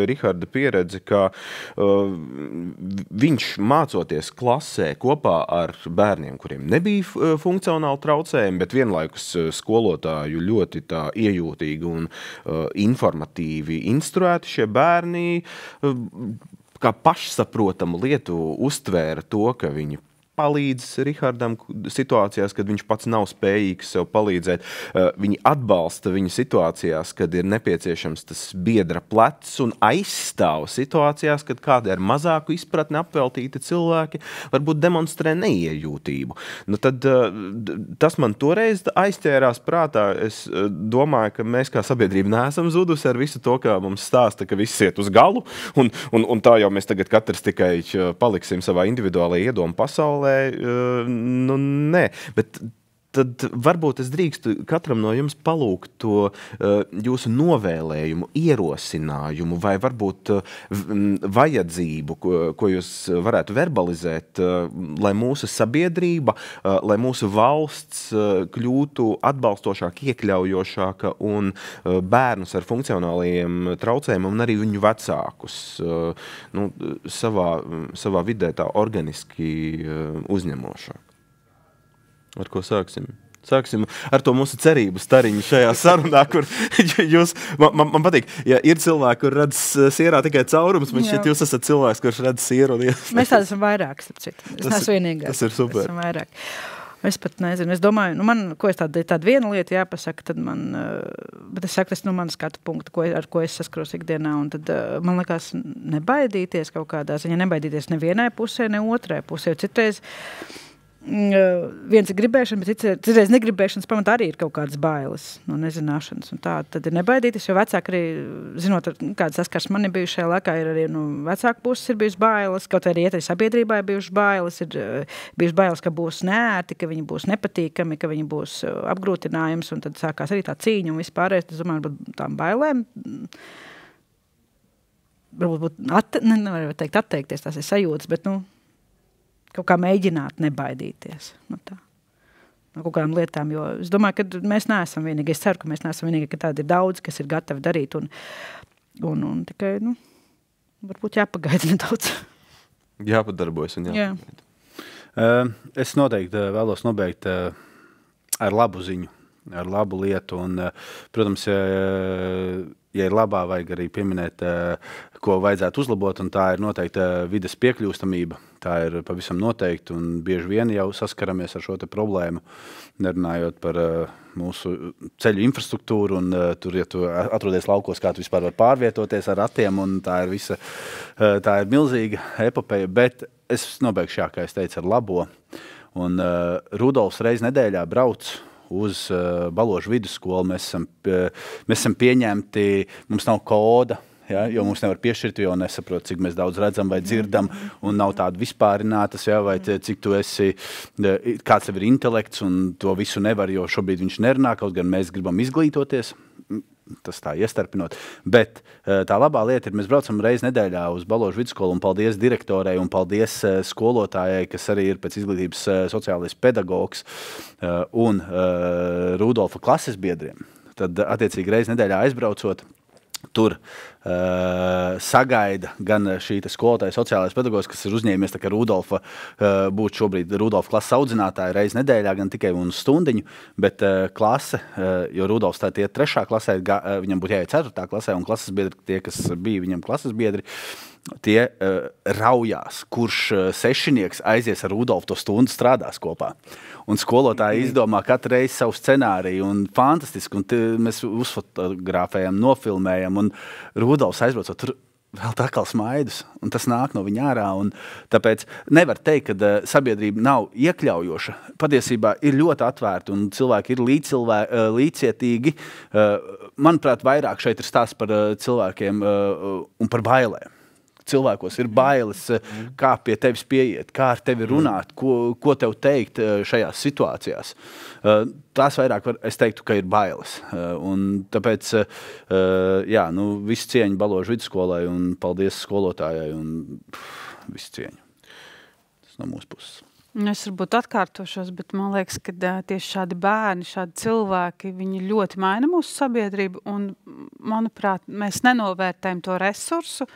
A: Riharda pieredzi, ka viņš mācoties klasē kopā ar bērniem, kuriem nebija funkcionāli traucējumi, bet vienlaikus skolotāju ļoti tā iejūtīgi un informatīvi instruēti šie bērni kā pašsaprotamu lietu uztvēra to, ka viņi palīdz Rihardam situācijās, kad viņš pats nav spējīgs sev palīdzēt. Viņi atbalsta viņu situācijās, kad ir nepieciešams tas biedra plecs un aizstāv situācijās, kad kāda ir mazāku izpratni apveltīti cilvēki, varbūt demonstrē neiejūtību. Tad tas man toreiz aizķērās prātā. Es domāju, ka mēs kā sabiedrība neesam zudusi ar visu to, kā mums stāsta, ka viss iet uz galu, un tā jau mēs tagad katrs tikai paliksim savā individuālajā iedomu pasaulē. Nē, bet tad varbūt es drīkstu katram no jums palūgt to jūsu novēlējumu, ierosinājumu vai varbūt vajadzību, ko jūs varētu verbalizēt, lai mūsu sabiedrība, lai mūsu valsts kļūtu atbalstošāk, iekļaujošāka un bērnus ar funkcionālajiem traucējumiem un arī viņu vecākus savā vidē tā organiski uzņemošāk. Ar ko sāksim? Sāksim ar to mūsu cerību stariņu šajā sarunā, kur jūs, man patīk, ja ir cilvēki, kur redz sierā tikai caurums, man šķiet, jūs esat cilvēks, kurš redz sieru.
D: Mēs tādi esam vairāk, es neesmu vienīgais.
A: Tas ir super.
D: Esam vairāk. Es pat nezinu, es domāju, ko es tāda viena lieta jāpasaka, tad man, bet es saku, tas man skatu punktu, ar ko es saskaros ikdienā, un tad man liekas nebaidīties kaut kādā ziņā, nebaidīties nevienai pusē, ne otrai pusē, citreiz viens ir gribēšana, bet citreiz negribēšanas pamatā arī ir kaut kādas bailes no nezināšanas. Un tā, tad ir nebaidīties, jo vecāki arī, zinot, kādas saskars man ir bijuši šajā laikā, ir arī vecāku puses ir bijusi bailes, kaut arī iet arī sabiedrībā ir bijuši bailes, ir bijuši bailes, ka būs neērti, ka viņi būs nepatīkami, ka viņi būs apgrūtinājums, un tad sākās arī tā cīņa un vispārējais. Es domāju, par tām bailēm varbūt nevar teikt atteikties, tās ir sajūtas, bet, kaut kā mēģināt nebaidīties no kaut kādām lietām, jo es domāju, ka mēs neesam vienīgi. Es ceru, ka mēs neesam vienīgi, ka tādi ir daudz, kas ir gatavi darīt un tikai, varbūt jāpagaida nedaudz.
A: Jāpadarbojas un jāpagaida.
E: Jā. Es noteikti vēlos nobeigt ar labu ziņu, ar labu lietu un, protams, ja ir labā, vajag arī pieminēt, ko vajadzētu uzlabot, un tā ir noteikti vides piekļūstamība. Tā ir pavisam noteikti, un bieži vien jau saskaramies ar šo te problēmu, nerunājot par mūsu ceļu infrastruktūru, un tur, ja tu atrodies laukos, kā tu vispār var pārvietoties ar ratiem, un tā ir milzīga epopeja, bet es nobeigšu kā es teicu, ar labo, un Rudolfs reiz nedēļā brauc uz Baložu vidusskolu. Mēs esam pieņemti, mums nav koda, ja, jo mums nevar piešķirt, jo nesaprot, cik mēs daudz redzam vai dzirdam, un nav tāda vispārinātas, ja, vai cik tu esi, kāds tev ir intelekts, un to visu nevar, jo šobrīd viņš nerunā, kaut gan mēs gribam izglītoties. Tas tā iestarpinot. Bet tā labā lieta ir, mēs braucam reiz nedēļā uz Baložu vidusskolu, un paldies direktorei un paldies skolotājai, kas arī ir pēc izglītības sociālais pedagogs un Rudolfa klases biedriem. Tad attiecīgi reiz nedēļā aizbraucot, tur sagaida gan šī skolotāja sociālais pedagogs, kas ir uzņēmies tā kā Rudolfa, būtu šobrīd Rudolfa klases audzinātāja reiz nedēļā, gan tikai un stundiņu, bet klase, jo Rudolfs tā iet 3. klasē, viņam būtu jāiet 4. klasē, un klases biedri, tie, kas bija viņam klases biedri, tie raujās, kurš sešinieks aizies ar Rudolfu to stundu strādās kopā. Un skolotāji izdomā katru reizi savu scenāriju, un fantastiski, un mēs uzfotografējam, nofilmējam, un Rudolfs aizbraucot, tur vēl tā kā smaidus, un tas nāk no viņa ārā, un tāpēc nevar teikt, ka sabiedrība nav iekļaujoša. Patiesībā ir ļoti atvērta, un cilvēki ir līdzcietīgi. Manuprāt, vairāk šeit ir stāsts par cilvēkiem un par bailēm. Cilvēkos ir bailes, kā pie tevis pieiet, kā ar tevi runāt, ko tev teikt šajās situācijās. Tās vairāk es teiktu, ka ir bailes. Un tāpēc, jā, visu cieņu Baložu vidusskolai un paldies skolotājai un visu cieņu. Tas no mūsu puses.
B: Es varbūt atkārtošos, bet man liekas, ka tieši šādi bērni, šādi cilvēki, viņi ļoti maina mūsu sabiedrību un, manuprāt, mēs nenovērtējam to resursu,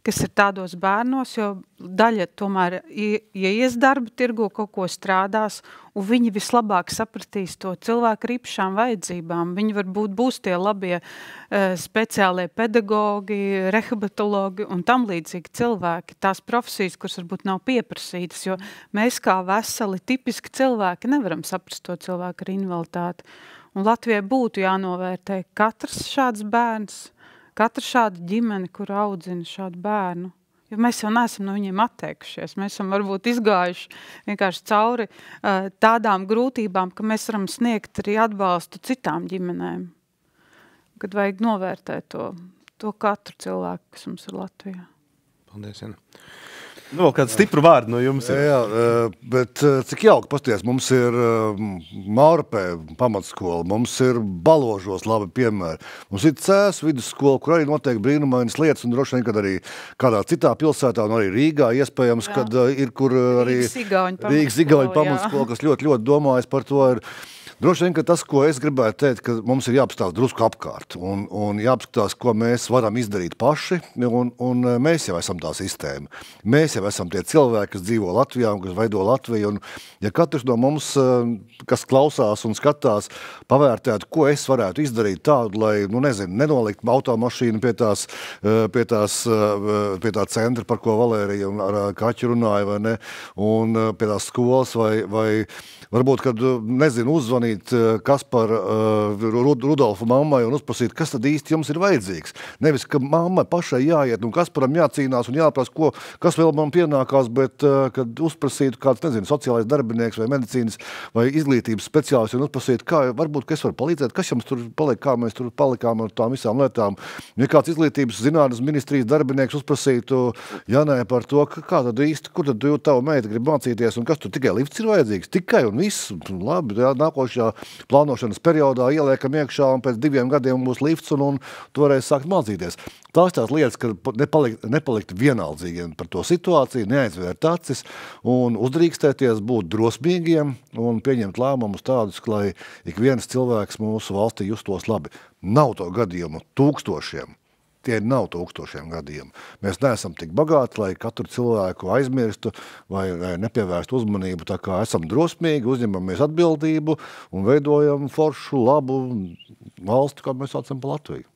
B: kas ir tādos bērnos, jo daļa tomēr ieies darba tirgu, kaut ko strādās, un viņi vislabāk sapratīs to cilvēku ar īpašām vajadzībām. Viņi varbūt būs tie labie speciālie pedagogi, rehabilitologi un tam līdzīgi cilvēki. Tās profesijas, kuras varbūt nav pieprasītas, jo mēs kā veseli, tipiski cilvēki nevaram saprast to cilvēku ar invaliditāti. Un Latvijai būtu jānovērtē katrs šāds bērns, katra šāda ģimene, kur audzina šādu bērnu. Jo mēs jau neesam no viņiem atteikušies. Mēs esam varbūt izgājuši vienkārši cauri tādām grūtībām, ka mēs varam sniegt arī atbalstu citām ģimenēm. Kad vajag novērtēt to katru cilvēku, kas mums ir Latvijā.
A: Paldies, Jana. Vēl kādu stipru vārdu no jums ir.
C: Jā, bet cik jauki pasties, mums ir Maurapē pamatskola, mums ir Baložos labi piemēri, mums ir Cēs vidusskola, kur arī notiek brīnumainas lietas, un droši vien, kad arī kādā citā pilsētā, un arī Rīgā iespējams, kad ir, kur arī Rīgas Igauņu pamatskola, kas ļoti, ļoti domājas par to ir. Droši vien, ka tas, ko es gribētu teikt, ka mums ir jāapstās drusku apkārt un jāapskatās, ko mēs varam izdarīt paši, un mēs jau esam tā sistēma. Mēs jau esam tie cilvēki, kas dzīvo Latvijā un kas veido Latviju, un ja katrs no mums, kas klausās un skatās, pavērtētu, ko es varētu izdarīt tādu, lai, nenolikt automašīnu pie tā centra, par ko Valērija un ar Kaķu runāja, vai ne, un pie tās skolas, vai varbūt, kad, uzzvanīt Kaspar Rudolfa mammai un uzprasīt, kas tad īsti jums ir vajadzīgs. Nevis, ka mammai pašai jāiet un Kasparam jācīnās un jāprasa, kas vēl man pienākās, bet kad uzprasītu kāds, sociālais darbinieks vai medicīnas vai izglītības speciālists un uzprasīt, kā varbūt, ka es varu palīdzēt, kas jums tur paliek, kā mēs tur palikām ar tām visām lietām. Ja kāds izglītības zinātnes ministrijas darbinieks uzprasītu Janai par to, kā tad īsti, kur tad tava meita grib mācīties un kas tur tikai lifts ir vajadzīgs, tikai un viss, labi, jā, nākošajā plānošanas periodā ieliekam iekšā un pēc 2 gadiem būs lifts un tu varēsi sākt mācīties. Tās lietas, ka nepalikt vienaldzīgiem par to situāciju, neaizvērt acis un uzdrīkstēties, būt drosmīgiem un pieņemt lēmumus tādus, lai ik viens cilvēks mūsu valstī justos labi. Nav to gadījumu tūkstošiem. Tie nav tūkstošiem gadiem. Mēs neesam tik bagāti, lai katru cilvēku aizmirstu vai nepievērstu uzmanību, tā kā esam drosmīgi, uzņemamies atbildību un veidojam foršu, labu valsti, kā mēs saucam pa Latviju.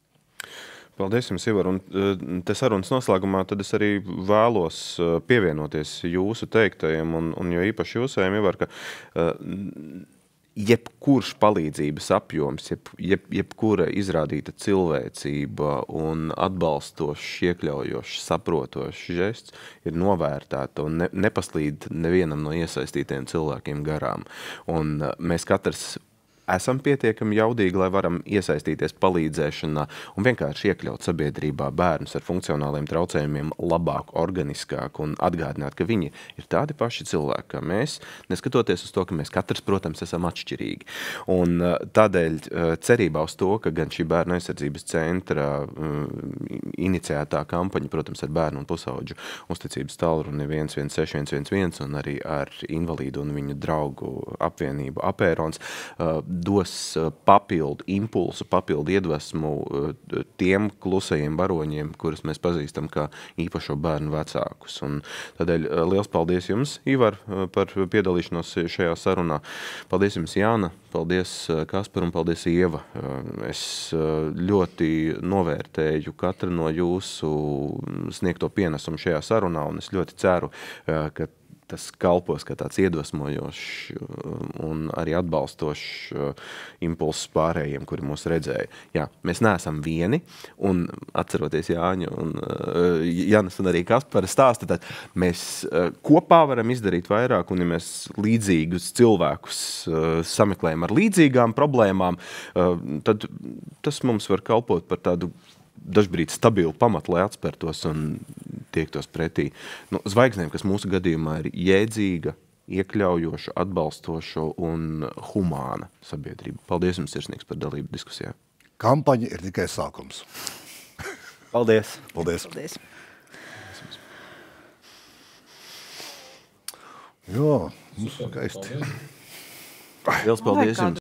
A: Paldies jums, Ivar. Un te sarunas noslēgumā tad es arī vēlos pievienoties jūsu teiktajiem un jo īpaši jūsējiem, Ivar, ka jebkurš palīdzības apjoms, jebkura izrādīta cilvēcība un atbalstošs, iekļaujošs, saprotošs žests ir novērtēta un nepaslīd nevienam no iesaistītiem cilvēkiem garām. Un mēs katrs esam pietiekami jaudīgi, lai varam iesaistīties palīdzēšanā un vienkārši iekļaut sabiedrībā bērnus ar funkcionāliem traucējumiem labāk, organiskāk un atgādināt, ka viņi ir tādi paši cilvēki, kā mēs, neskatoties uz to, ka mēs katrs, protams, esam atšķirīgi. Un tādēļ cerībā uz to, ka gan šī bērnu aizsardzības centra iniciētā kampaņa, protams, ar bērnu un pusauģu uzticības tālruni 116 111 un arī ar invalīdu un viņu draugu apvienību Apērons, dos papildu impulsu, papildu iedvesmu tiem klusajiem baroņiem, kurus mēs pazīstam kā īpašo bērnu vecākus. Un tādēļ liels paldies jums, Ivar, par piedalīšanos šajā sarunā. Paldies jums, Jāna, paldies, Kaspar, un paldies, Ieva. Es ļoti novērtēju katru no jūsu sniegto pienesumu šajā sarunā, un es ļoti ceru, ka tas kalpos kā tāds iedvesmojošs un arī atbalstošs impulss pārējiem, kuri mūs redzēja. Jā, mēs neesam vieni, un atceroties Jāņu un Janas un arī Kaspara stāstu, tad mēs kopā varam izdarīt vairāk, un ja mēs līdzīgus cilvēkus sameklējam ar līdzīgām problēmām, tad tas mums var kalpot par tādu dažbrīd stabilu pamatu, lai atspērtos un tiektos pretī zvaigznēm, kas mūsu gadījumā ir jēdzīga, iekļaujoša, atbalstoša un humāna sabiedrība. Paldies jums sirsnīgs par dalību diskusijā.
C: Kampaņa ir tikai sākums.
E: Paldies!
C: Paldies!
D: Paldies.
C: Jā, skaisti.
A: Liels paldies jums!